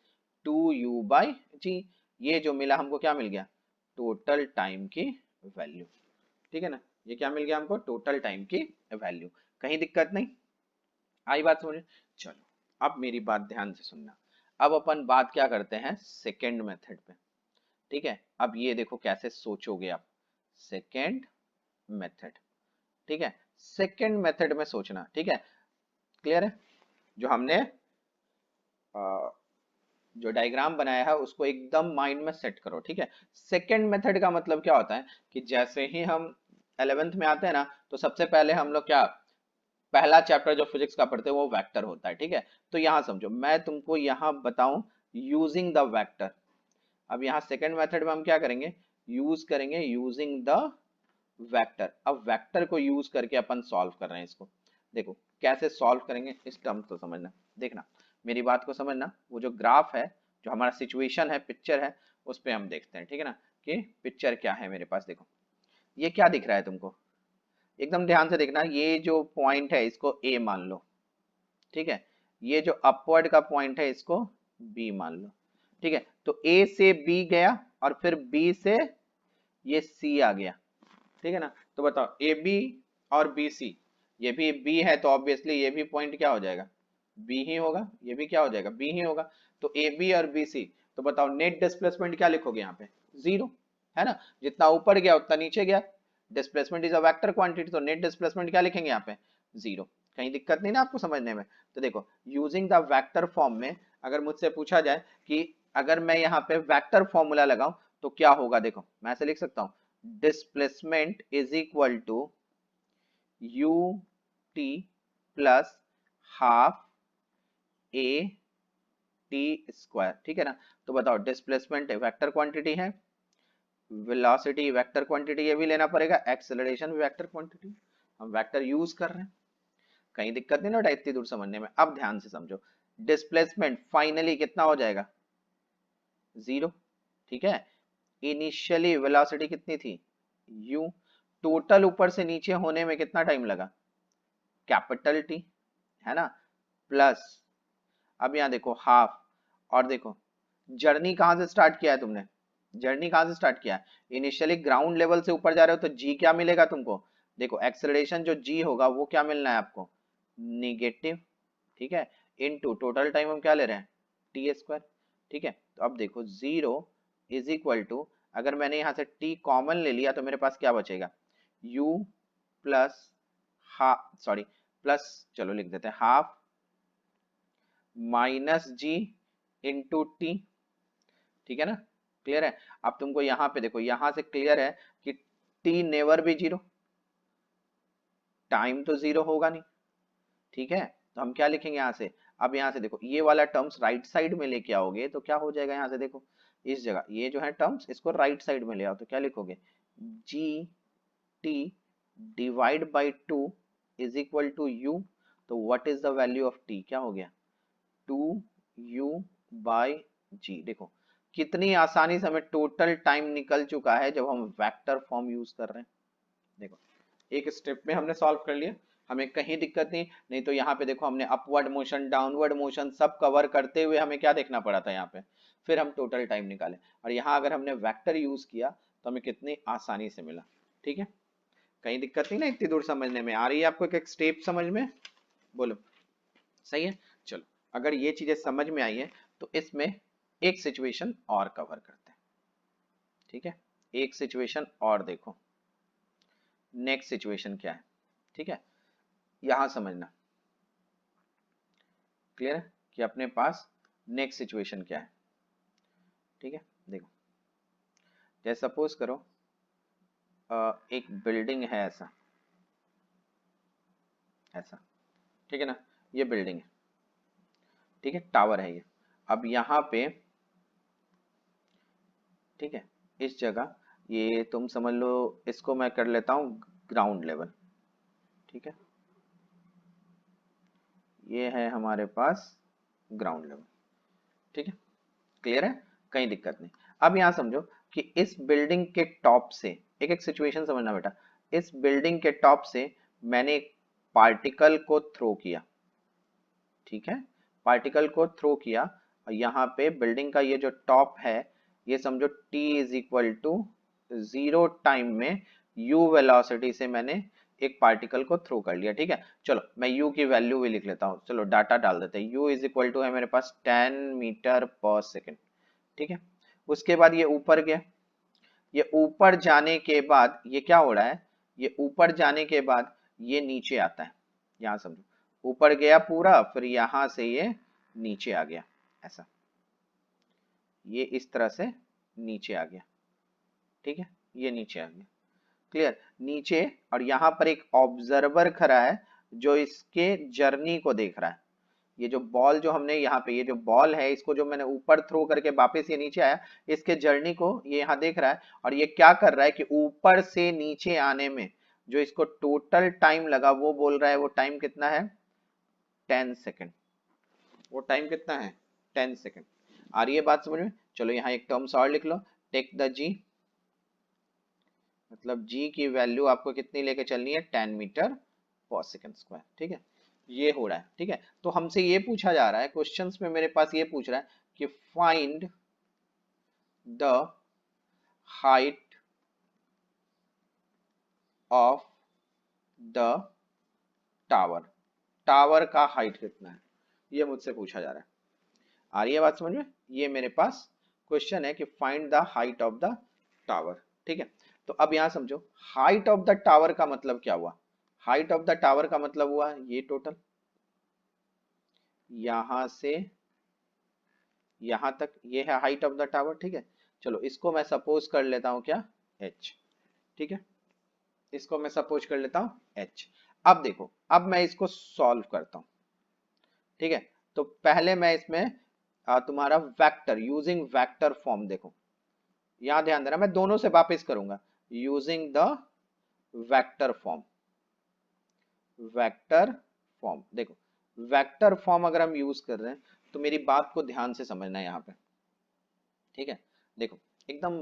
2u by g. ये जो मिला हमको क्या मिल गया, टोटल टाइम की वैल्यू, ठीक है ना। ये क्या मिल गया हमको, टोटल टाइम की वैल्यू। कहीं दिक्कत नहीं आई बात समझ। चलो अब मेरी बात ध्यान से सुनना। अब अपन बात क्या करते हैं, सेकेंड मेथड पे, ठीक है। अब ये देखो कैसे सोचोगे आप, सेकेंड मेथड, ठीक है, सेकेंड मेथड में सोचना, ठीक है, क्लियर है। जो हमने जो डायग्राम बनाया है उसको एकदम माइंड में सेट करो, ठीक है। सेकेंड मेथड का मतलब क्या होता है कि जैसे ही हम 11th में आते हैं ना, तो सबसे पहले हम लोग क्या, पहला चैप्टर जो फिजिक्स का पढ़ते हैं वो वेक्टर होता है, ठीक है। तो यहाँ समझो, मैं तुमको यहाँ बताऊं यूजिंग द वेक्टर। अब यहाँ सेकेंड मेथड में हम क्या करेंगे, यूज करेंगे यूजिंग द वेक्टर। अब वेक्टर को यूज करके अपन सॉल्व कर रहे हैं इसको। देखो कैसे सॉल्व करेंगे इस टर्म को समझना, देखना मेरी बात को समझना। वो जो ग्राफ है, जो हमारा सिचुएशन है, पिक्चर है, उस पे हम देखते हैं, ठीक है ना, कि पिक्चर क्या है मेरे पास। देखो ये क्या दिख रहा है तुमको, एकदम ध्यान से देखना, ये जो पॉइंट है इसको ए मान लो, ठीक है। ये जो अपवर्ड का पॉइंट है इसको बी मान लो, ठीक है। तो ए से बी गया और फिर बी से ये सी आ गया, ठीक है ना। तो बताओ ए बी और बी सी, ये भी बी है तो ऑब्वियसली ये भी पॉइंट क्या हो जाएगा, बी ही होगा, ये भी क्या हो जाएगा, बी ही होगा। तो ए बी और बी सी, तो बताओ नेट डिस्प्लेसमेंट क्या लिखोगे यहाँ पे, जीरो, है ना। जितना ऊपर गया उतना नीचे गया, displacement is a vector quantity, तो नेट डिस्प्लेसमेंट क्या लिखेंगे यहाँ पे, जीरो। कहीं दिक्कत नहीं ना आपको समझने में। तो देखो यूजिंग द वेक्टर फॉर्म में अगर मुझसे पूछा जाए कि अगर मैं यहाँ पे वेक्टर फॉर्मूला लगाऊं तो क्या होगा, देखो मैं ऐसे लिख सकता हूँ, displacement is equal to u t plus half a t square, ठीक है ना। तो बताओ डिस्प्लेसमेंट वेक्टर क्वांटिटी है, वेलोसिटी वेक्टर क्वांटिटी ये भी लेना पड़ेगा, एक्सेलरेशन भी वेक्टर क्वांटिटी, हम वेक्टर यूज कर रहे हैं, कहीं दिक्कत नहीं ना बेटा इतनी दूर समझने में। अब ध्यान से समझो, डिस्प्लेसमेंट फाइनली कितना हो जाएगा, 0, ठीक है। इनिशियली वेलोसिटी कितनी थी, u, टोटल ऊपर से नीचे होने में कितना टाइम लगा, कैपिटल टी, है ना, प्लस, अब यहाँ देखो हाफ, और देखो जर्नी कहां से स्टार्ट किया है तुमने, जर्नी कहां से स्टार्ट किया है, इनिशियली ग्राउंड लेवल से ऊपर जा रहे हो तो जी क्या मिलेगा तुमको, देखो एक्सेलरेशन जो जी होगा वो क्या मिलना है आपको, निगेटिव, ठीक है, इनटू टोटल टाइम हम क्या ले रहे हैं, टी स्क्वायर, ठीक है। तो अब देखो 0 इज इक्वल टू, अगर मैंने यहाँ से टी कॉमन ले लिया तो मेरे पास क्या बचेगा, u plus half, sorry plus, चलो लिख देते हैं हाफ माइनस जी इंटू टी, ठीक है ना, क्लियर है। अब तुमको यहाँ पे देखो, यहाँ से क्लियर है कि टी नेवर भी 0, टाइम तो 0 होगा नहीं, ठीक है। तो हम क्या लिखेंगे यहाँ से, अब यहाँ से देखो ये वाला टर्म्स राइट साइड में लेके आओगे तो क्या हो जाएगा, यहाँ से देखो इस जगह ये जो है टर्म्स इसको राइट साइड में ले आओ तो क्या लिखोगे, g t divide by 2 is equal to u, तो what is the value of t, क्या हो गया 2u बाई जी। देखो कितनी आसानी से हमें टोटल टाइम निकल चुका है जब हम वेक्टर फॉर्म यूज कर रहे हैं, देखो एक स्टेप में हमने सॉल्व कर लिया, हमें कहीं दिक्कत नहीं, नहीं तो यहाँ पे देखो हमने अपवर्ड मोशन डाउनवर्ड मोशन सब कवर करते हुए हमें क्या देखना पड़ा था यहाँ पे, फिर हम टोटल टाइम निकाले, और यहाँ अगर हमने वेक्टर यूज किया तो हमें कितनी आसानी से मिला, ठीक है। कहीं दिक्कत नहीं ना इतनी दूर समझने में, आ रही है आपको एक स्टेप समझ में, बोलो सही है। चलो अगर ये चीजें समझ में आई है तो इसमें एक सिचुएशन और कवर करते हैं, ठीक है, एक सिचुएशन और देखो, नेक्स्ट सिचुएशन क्या है, ठीक है, यहां समझना, क्लियर है कि अपने पास नेक्स्ट सिचुएशन क्या है, ठीक है। देखो जैसे सपोज करो एक बिल्डिंग है ऐसा, ऐसा, ठीक है ना, ये बिल्डिंग है, ठीक है, टावर है ये, अब यहाँ पे, ठीक है, इस जगह ये तुम समझ लो, इसको मैं कर लेता हूँ ग्राउंड लेवल, ठीक है, ये है हमारे पास ग्राउंड लेवल, ठीक है, क्लियर है, कहीं दिक्कत नहीं। अब यहां समझो कि इस बिल्डिंग के टॉप से, एक एक सिचुएशन समझना बेटा, इस बिल्डिंग के टॉप से मैंने एक पार्टिकल को थ्रो किया, ठीक है, पार्टिकल को थ्रो किया, और यहाँ पे बिल्डिंग का ये जो टॉप है ये समझो t is equal to 0 time में u वेलोसिटी से मैंने एक पार्टिकल को थ्रो कर लिया, ठीक है। चलो मैं u की वैल्यू भी लिख लेता हूँ, चलो डाटा डाल देते हैं, u इज इक्वल टू है मेरे पास 10 मीटर पर सेकेंड, ठीक है। उसके बाद ये ऊपर गया, ये ऊपर जाने के बाद ये क्या हो रहा है, ये ऊपर जाने के बाद ये नीचे आता है, यहाँ समझो ऊपर गया पूरा, फिर यहां से ये नीचे आ गया, ऐसा, ये इस तरह से नीचे आ गया, ठीक है, ये नीचे आ गया, क्लियर, नीचे, और यहाँ पर एक ऑब्जर्वर खड़ा है जो इसके जर्नी को देख रहा है, ये जो बॉल जो हमने यहाँ पे, ये जो बॉल है इसको जो मैंने ऊपर थ्रो करके वापस ये नीचे आया, इसके जर्नी को ये यहाँ देख रहा है, और ये क्या कर रहा है कि ऊपर से नीचे आने में जो इसको टोटल टाइम लगा वो बोल रहा है वो टाइम कितना है, 10 सेकेंड, वो टाइम कितना है 10 सेकेंड, आ रही है बात समझ में। चलो यहाँ एक टर्म्स और लिख लो, टेक द जी, मतलब जी की वैल्यू आपको कितनी लेके चलनी है, 10 मीटर पर सेकेंड स्क्वायर, ठीक है, ये हो रहा है, ठीक है। तो हमसे ये पूछा जा रहा है क्वेश्चंस में, मेरे पास ये पूछ रहा है कि find the height of the tower, tower का हाइट कितना है, ये मुझसे पूछा जा रहा है, आ रही है बात समझ में, ये मेरे पास क्वेश्चन है कि find the height of the tower, ठीक है। तो अब यहां समझो हाइट ऑफ द टावर का मतलब क्या हुआ, हाइट ऑफ द टावर का मतलब हुआ ये टोटल, यहां से यहां तक, ये है हाइट ऑफ द टावर, ठीक है। चलो इसको मैं सपोज कर लेता हूं क्या, h, ठीक है, इसको मैं सपोज कर लेता हूं h। अब देखो अब मैं इसको सॉल्व करता हूं, ठीक है। तो पहले मैं इसमें तुम्हारा वेक्टर यूजिंग वेक्टर फॉर्म, देखो यहां ध्यान देना, मैं दोनों से वापस करूंगा, using the vector form. Vector form देखो, वेक्टर फॉर्म अगर हम यूज कर रहे हैं तो मेरी बात को ध्यान से समझना है यहाँ पे, ठीक है। देखो एकदम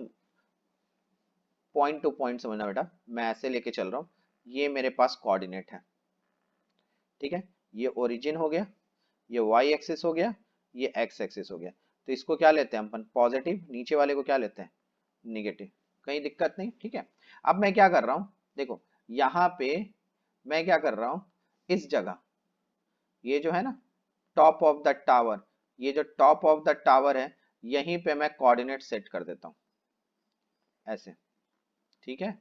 पॉइंट टू पॉइंट समझना बेटा, मैं ऐसे लेके चल रहा हूँ, ये मेरे पास कोऑर्डिनेट है, ठीक है, ये ओरिजिन हो गया, ये वाई एक्सिस हो गया, ये एक्स एक्सिस हो गया। तो इसको क्या लेते हैं अपन, पॉजिटिव, नीचे वाले को क्या लेते हैं, निगेटिव। कहीं दिक्कत नहीं, ठीक है। अब मैं क्या कर रहा हूं, देखो यहाँ पे मैं क्या कर रहा हूं, इस जगह ये जो है ना टॉप ऑफ द टावर, ये जो टॉप ऑफ द टावर है, यहीं पे मैं कोऑर्डिनेट सेट कर देता हूं ऐसे, ठीक है।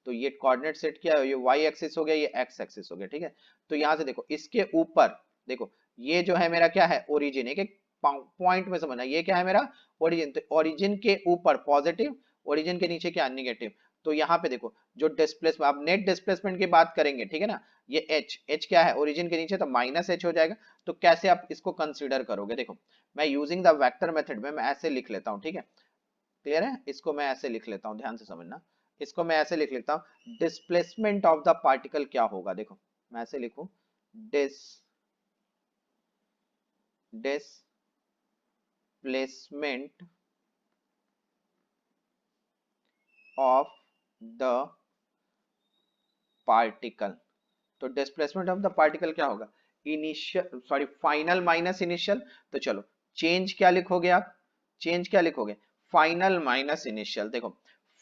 तो ये कोऑर्डिनेट सेट किया, ये वाई एक्सिस हो गया, ये एक्स एक्सिस हो गया, ठीक है। तो यहां से देखो इसके ऊपर, देखो ये जो है मेरा क्या है, ओरिजिन, एक एक पॉइंट में समझना, ये क्या है मेरा ओरिजिन, तो ओरिजिन के ऊपर पॉजिटिव, ओरिजिन के नीचे क्या, निगेटिव। तो यहाँ पे देखो जो डिस्प्लेसमेंट, आप नेट डिस्प्लेसमेंट की बात करेंगे, ठीक है ना, ये एच, एच क्या है ओरिजिन के नीचे, तो माइनस एच हो जाएगा। तो कैसे आप इसको कंसिडर करोगे, देखो मैं यूजिंग द वेक्टर मेथड में मैं ऐसे लिख लेता हूँ, ठीक है, क्लियर है। इसको मैं ऐसे लिख लेता हूँ, ध्यान से समझना, इसको मैं ऐसे लिख लेता हूँ, डिस्प्लेसमेंट ऑफ द पार्टिकल क्या होगा, देखो मैं ऐसे लिखूं, डिस डिस्प्लेसमेंट ऑफ द पार्टिकल। तो डिस्प्लेसमेंट ऑफ द पार्टिकल क्या होगा, initial sorry final minus initial. तो चलो चेंज क्या लिखोगे आप, चेंज क्या लिखोगे, फाइनल माइनस इनिशियल। देखो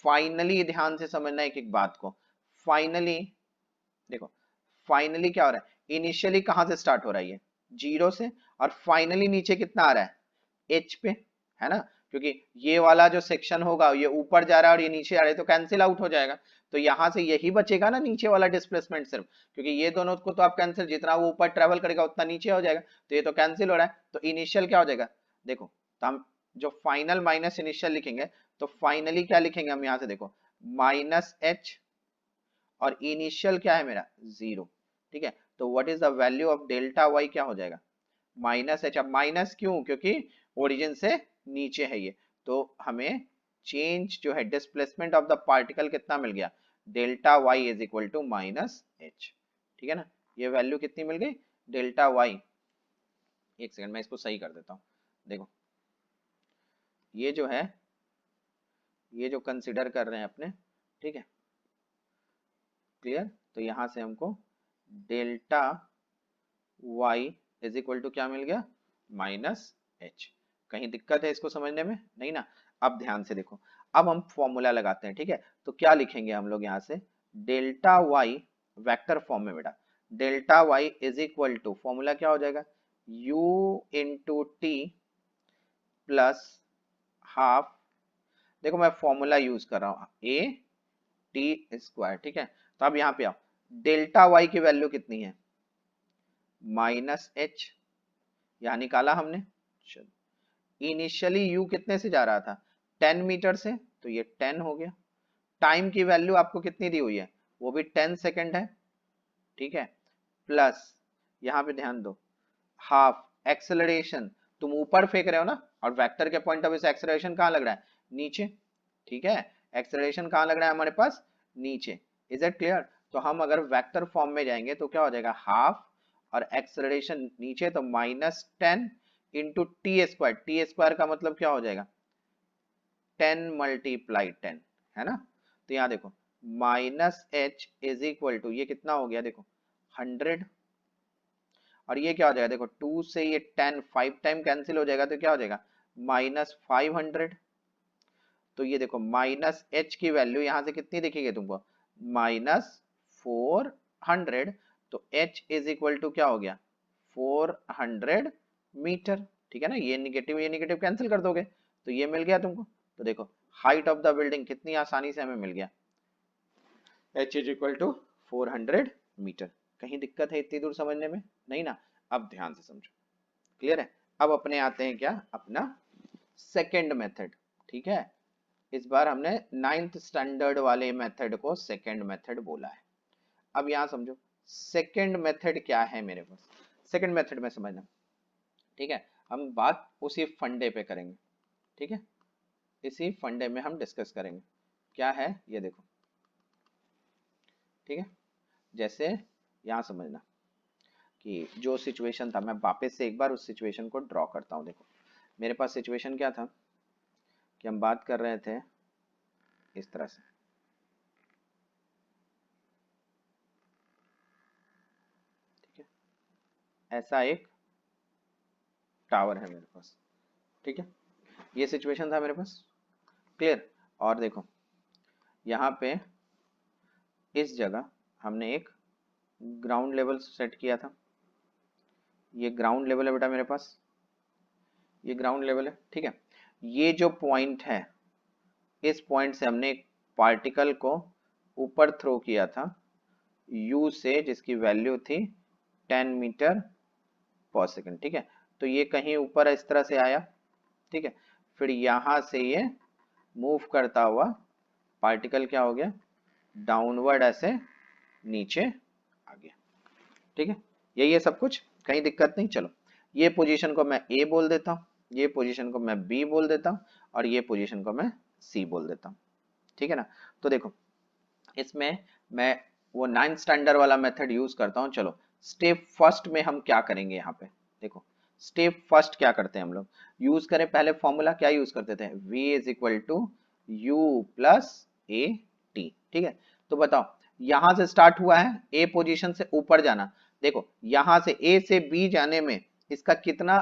फाइनली ध्यान से समझना एक एक बात को, फाइनली देखो, फाइनली क्या हो रहा है, इनिशियली कहां से स्टार्ट हो रहा है, ये जीरो से, और फाइनली नीचे कितना आ रहा है, एच पे, है ना। क्योंकि ये वाला जो सेक्शन होगा ये ऊपर जा रहा है और ये नीचे आ रहा है, तो कैंसिल आउट हो जाएगा। तो यहां से यही बचेगा ना नीचे वाला डिस्प्लेसमेंट सिर्फ, क्योंकि ये दोनों को तो आप कैंसिल, जितना वो ऊपर ट्रेवल करेगा उतना नीचे हो जाएगा, तो ये तो कैंसिल हो रहा है। तो इनिशियल क्या हो जाएगा, देखो तो हम जो फाइनल माइनस इनिशियल लिखेंगे, तो फाइनली क्या लिखेंगे हम यहाँ से, देखो माइनस एच, और इनिशियल क्या है मेरा, जीरो, ठीक है। तो what is the value of delta y, क्या हो जाएगा, माइनस एच। अब माइनस क्यों, क्योंकि ओरिजिन से नीचे है ये, तो हमें चेंज जो है डिस्प्लेसमेंट ऑफ द पार्टिकल कितना मिल गया, delta y is equal to minus h, ठीक है ना। ये वैल्यू कितनी मिल गई, डेल्टा वाई, एक सेकंड मैं इसको सही कर देता हूँ। देखो ये जो है, ये जो कंसिडर कर रहे हैं अपने, ठीक है, क्लियर। तो यहां से हमको delta y is equal to क्या मिल गया, माइनस एच। कहीं दिक्कत है इसको समझने में, नहीं ना। अब ध्यान से देखो, अब हम फॉर्मूला लगाते हैं, ठीक है। तो क्या लिखेंगे हम लोग यहाँ से, डेल्टा y वेक्टर फॉर्म में बेटा, delta y is equal to, formula क्या हो जाएगा, u into t plus half, देखो मैं फॉर्मूला यूज कर रहा हूँ, ए टी स्क्वायर, ठीक है। तो अब यहाँ पे आओ, डेल्टा y की वैल्यू कितनी है, माइनस एच, यहाँ निकाला हमने। चलो इनिशियली u कितने से जा रहा था, 10 मीटर से, तो ये 10 हो गया। टाइम की वैल्यू आपको कितनी दी हुई है, वो भी 10 सेकंड है, ठीक है। प्लस यहाँ पे ध्यान दो, हाफ एक्सेलरेशन, तुम ऊपर फेंक रहे हो ना, और वेक्टर के पॉइंट ऑफ व्यू से एक्सेलरेशन कहाँ लग रहा है, नीचे, ठीक है। एक्सेलरेशन कहाँ लग रहा है हमारे पास, नीचे। Is it clear. तो हम अगर वेक्टर फॉर्म में जाएंगे तो क्या हो जाएगा, हाफ और एक्सेलरेशन नीचे, तो minus 10 into T square, T square का मतलब क्या हो जाएगा, 10 मल्टीप्लाई 10, है ना। तो यहाँ देखो minus h is equal to, ये कितना हो गया देखो 100, और ये क्या हो जाएगा, देखो 2 से ये 10 5 टाइम कैंसिल हो जाएगा, तो क्या हो जाएगा माइनस 500। तो ये देखो माइनस एच की वैल्यू यहाँ से कितनी दिखेगी तुमको, माइनस 400। तो एच इज इक्वल टू क्या हो गया, 400 मीटर, ठीक है ना। ये निगेटिव कैंसिल कर दोगे, तो ये मिल गया तुमको। तो देखो हाइट ऑफ द बिल्डिंग कितनी आसानी से हमें मिल गया, h is equal to 400 metre. कहीं दिक्कत है इतनी दूर समझने में, नहीं ना। अब ध्यान से समझो, क्लियर है। अब अपने आते हैं क्या, अपना सेकेंड मेथड, ठीक है। इस बार हमने 9th स्टैंडर्ड वाले मेथड को सेकेंड मेथड बोला है। अब यहां समझो सेकेंड मेथड क्या है मेरे पास, सेकेंड मेथड में समझना, ठीक है। हम बात उसी फंडे पे करेंगे, ठीक है। इसी फंडे में हम डिस्कस करेंगे। क्या है ये देखो, ठीक है। जैसे यहाँ समझना कि जो सिचुएशन था, मैं वापस से एक बार उस सिचुएशन को ड्रॉ करता हूँ। देखो मेरे पास सिचुएशन क्या था कि हम बात कर रहे थे इस तरह से, ठीक है। ऐसा एक टावर है मेरे पास, ठीक है। ये सिचुएशन था मेरे पास, क्लियर। और देखो यहाँ पे इस जगह हमने एक ग्राउंड लेवल सेट किया था। ये ग्राउंड लेवल है बेटा मेरे पास, ये ग्राउंड लेवल है, ठीक है। ये जो पॉइंट है, इस पॉइंट से हमने एक पार्टिकल को ऊपर थ्रो किया था u से, जिसकी वैल्यू थी 10 मीटर पर सेकंड, ठीक है। तो ये कहीं ऊपर इस तरह से आया, ठीक है। फिर यहां से ये मूव करता हुआ पार्टिकल क्या हो गया, डाउनवर्ड ऐसे नीचे आ गया, ठीक है। यही है सब कुछ, कहीं दिक्कत नहीं। चलो ये पोजीशन को मैं ए बोल देता हूँ, ये पोजीशन को मैं बी बोल देता हूँ, और ये पोजीशन को मैं सी बोल देता हूँ, ठीक है ना। तो देखो इसमें मैं वो 9th स्टैंडर्ड वाला मेथड यूज करता हूँ। चलो स्टेप फर्स्ट में हम क्या करेंगे, यहाँ पे देखो स्टेप फर्स्ट क्या करते हैं हम लोग, यूज करें पहले फॉर्मूला क्या यूज करते थे, v is equal to u plus a t, ठीक है। तो बताओ यहां से स्टार्ट हुआ है ए पोजीशन से ऊपर जाना, देखो यहां से ए से बी जाने में इसका कितना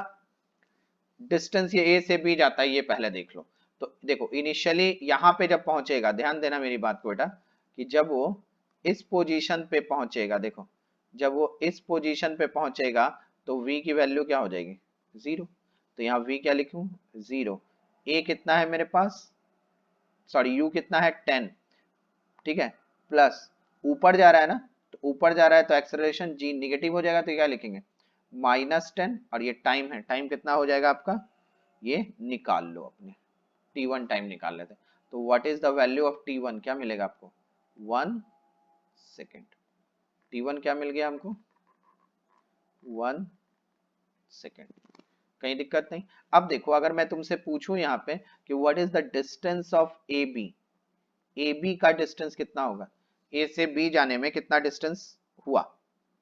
डिस्टेंस ये ए से बी जाता है, ये पहले देख लो। तो देखो इनिशियली यहां पे जब पहुंचेगा, ध्यान देना मेरी बात को बेटा, कि जब वो इस पोजीशन पे पहुंचेगा, देखो जब वो इस पोजीशन पे पहुंचेगा तो v की वैल्यू क्या हो जाएगी, 0। तो यहाँ v क्या लिखूं, 0। a कितना है मेरे पास, सॉरी u कितना है 10, ठीक है। प्लस ऊपर जा रहा है ना, तो ऊपर जा रहा है तो एक्सेलरेशन g निगेटिव हो जाएगा, तो क्या लिखेंगे -10। और ये टाइम है, टाइम कितना हो जाएगा आपका, ये निकाल लो अपने, t1 टाइम निकाल लेते हैं। तो what is the value of t1, क्या मिलेगा आपको, 1 सेकेंड। t1 क्या मिल गया हमको, 1 सेकेंड। कहीं दिक्कत नहीं। अब देखो अगर मैं तुमसे पूछूं यहाँ पे कि what is the distance of A B, A b का डिस्टेंस कितना होगा, ए से बी जाने में कितना डिस्टेंस हुआ,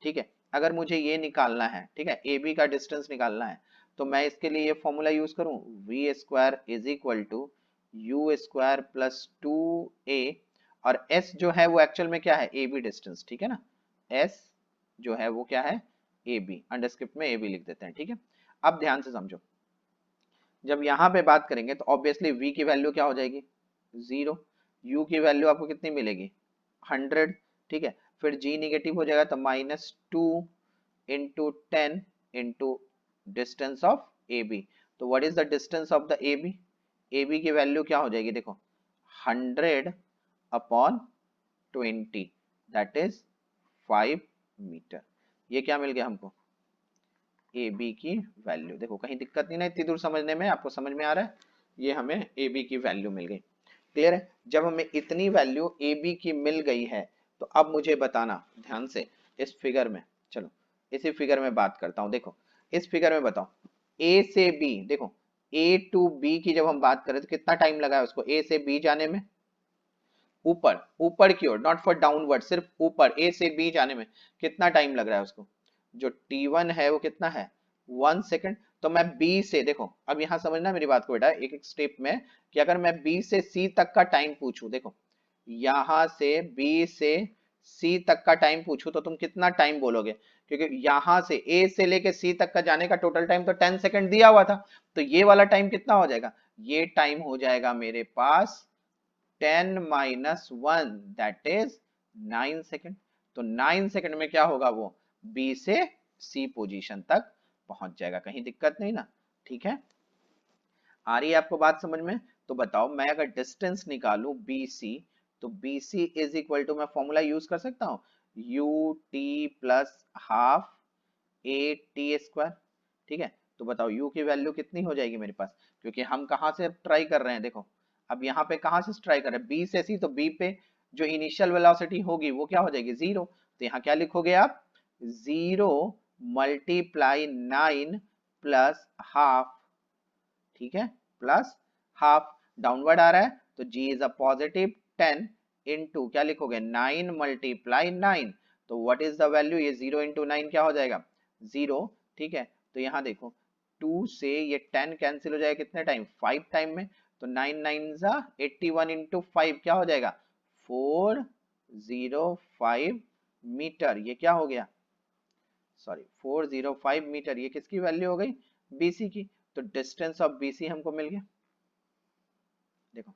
ठीक है। अगर मुझे ये निकालना है, ठीक है, ए बी का डिस्टेंस निकालना है, तो मैं इसके लिए ये फॉर्मूला यूज करूं, v square is equal to u square plus 2a, और s जो है वो एक्चुअल में क्या है, ए बी डिस्टेंस, ठीक है ना। s जो है वो क्या है, ए बी, अंडरस्क्रिप्ट में ए बी लिख देते हैं, ठीक है। अब ध्यान से समझो, जब यहाँ पे बात करेंगे तो ऑब्वियसली v की वैल्यू क्या हो जाएगी, 0। u की वैल्यू आपको कितनी मिलेगी, 100, ठीक है। फिर g निगेटिव हो जाएगा तो -2 into 10 into distance of A B. तो what is the distance of the A B, A B की वैल्यू क्या हो जाएगी, देखो 100 अपॉन 20, दैट इज 5 मीटर। ये क्या मिल गया हमको, ए बी की वैल्यू। देखो कहीं दिक्कत नहीं ना इतनी दूर समझने में, आपको समझ में आ रहा है, ये हमें ए बी की वैल्यू मिल गई, क्लियर है। जब हमें इतनी वैल्यू ए बी की मिल गई है तो अब मुझे बताना ध्यान से इस फिगर में, चलो इसी फिगर में बात करता हूं। देखो इस फिगर में बताओ ए से बी, देखो ए टू बी की जब हम बात करें तो कितना टाइम लगा है उसको ए से बी जाने में, ऊपर ऊपर की ओर, नॉट फॉर डाउनवर्ड, सिर्फ ऊपर ए से बी जाने में कितना टाइम लग रहा है उसको, जो t1 है वो कितना है, 1 सेकेंड। तो मैं b से, देखो अब यहां समझना मेरी बात को बेटा एक एक स्टेप में, कि अगर मैं b से c तक का टाइम पूछूं, देखो यहां से b से c तक का टाइम पूछूं तो तुम कितना टाइम बोलोगे, क्योंकि यहां से a से लेके c तक का जाने का टोटल टाइम तो 10 सेकंड दिया हुआ था, तो ये वाला टाइम कितना हो जाएगा, ये टाइम हो जाएगा मेरे पास 10 माइनस 1, दैट इज 9 सेकेंड। तो 9 सेकेंड में क्या होगा, वो बी से सी पोजीशन तक पहुंच जाएगा, कहीं दिक्कत नहीं ना, ठीक है। आ रही है आपको बात समझ में। तो बताओ मैं अगर डिस्टेंस निकालूं बी सी, तो b c is equal to, मैं फॉर्मूला यूज कर सकता हूं, u t plus half a t square, ठीक है। तो बताओ u की वैल्यू कितनी हो जाएगी मेरे पास, क्योंकि हम कहां से ट्राई कर रहे हैं, देखो अब यहाँ पे कहां से ट्राई कर रहे हैं, b से c, तो b पे जो इनिशियल वेलोसिटी होगी वो क्या हो जाएगी, 0। तो यहाँ क्या लिखोगे आप, 0 मल्टीप्लाई 9 प्लस हाफ, ठीक है, प्लस हाफ। डाउनवर्ड आ रहा है तो g is a positive 10 into क्या लिखोगे 9 मल्टीप्लाई 9, तो व्हाट इज द वैल्यू, ये 0 इंटू 9 क्या हो जाएगा 0, ठीक है। तो यहाँ देखो 2 से ये 10 कैंसिल हो जाएगा कितने टाइम 5 टाइम में, तो 9 9 जा 81 इंटू 5 क्या हो जाएगा 405 मीटर, ये क्या हो गया सॉरी 405 मीटर, ये किसकी वैल्यू हो गई BC की। तो डिस्टेंस ऑफ BC हमको मिल गया, देखो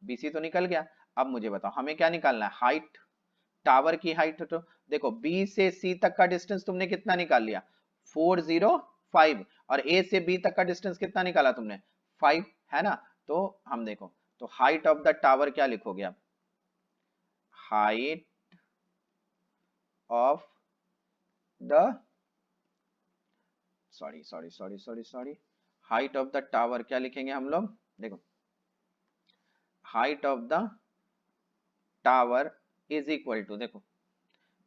BC तो निकल गया। अब मुझे बताओ हमें क्या निकालना है, हाइट, टावर की हाइट। तो देखो B से C तक का डिस्टेंस तुमने कितना निकाल लिया 405, और A से B तक का डिस्टेंस कितना निकाला तुमने 5, है ना। तो हम देखो तो हाइट ऑफ द टावर क्या लिखोगे आप, height of the sorry height of the tower क्या लिखेंगे हम लोग, देखो height of the tower is equal to, देखो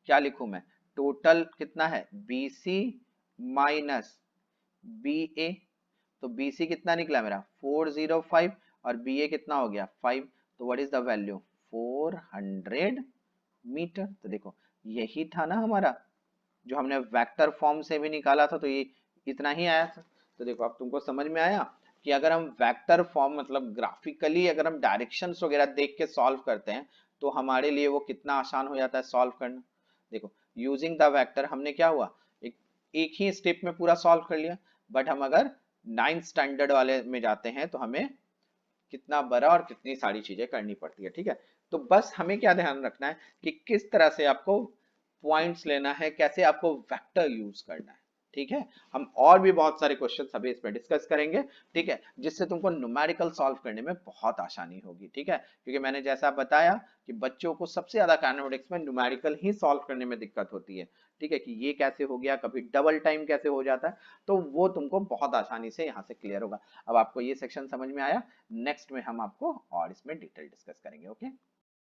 क्या लिखूं मैं, टोटल कितना है BC माइनस BA, तो BC कितना निकला मेरा 405 और BA कितना हो गया 5, तो what is the value 400 metre. तो देखो यही था ना हमारा जो हमने वेक्टर फॉर्म से भी निकाला था, तो ये इतना ही आया था। तो देखो अब तुमको समझ में आया कि अगर हम वेक्टर फॉर्म मतलब ग्राफिकली अगर हम डायरेक्शंस वगैरह देख के सॉल्व करते हैं तो हमारे लिए वो कितना आसान हो जाता है सॉल्व करना। देखो यूजिंग द वेक्टर हमने क्या हुआ, एक ही स्टेप में पूरा सॉल्व कर लिया, बट हम अगर 9th स्टैंडर्ड वाले में जाते हैं तो हमें कितना बड़ा और कितनी सारी चीजें करनी पड़ती है, ठीक है। तो बस हमें क्या ध्यान रखना है कि किस तरह से आपको पॉइंट्स लेना है, कैसे आपको वेक्टर यूज करना है, ठीक है। हम और भी बहुत सारे क्वेश्चन अभी इसमें डिस्कस करेंगे, ठीक है, जिससे तुमको न्यूमेरिकल सॉल्व करने में बहुत आसानी होगी, ठीक है। क्योंकि मैंने जैसा बताया कि बच्चों को सबसे ज्यादा काइनेमेटिक्स में न्यूमेरिकल ही सॉल्व करने में दिक्कत होती है, ठीक है, कि ये कैसे हो गया, कभी डबल टाइम कैसे हो जाता है, तो वो तुमको बहुत आसानी से यहाँ से क्लियर होगा। अब आपको ये सेक्शन समझ में आया, नेक्स्ट में हम आपको और इसमें डिटेल डिस्कस करेंगे, ओके।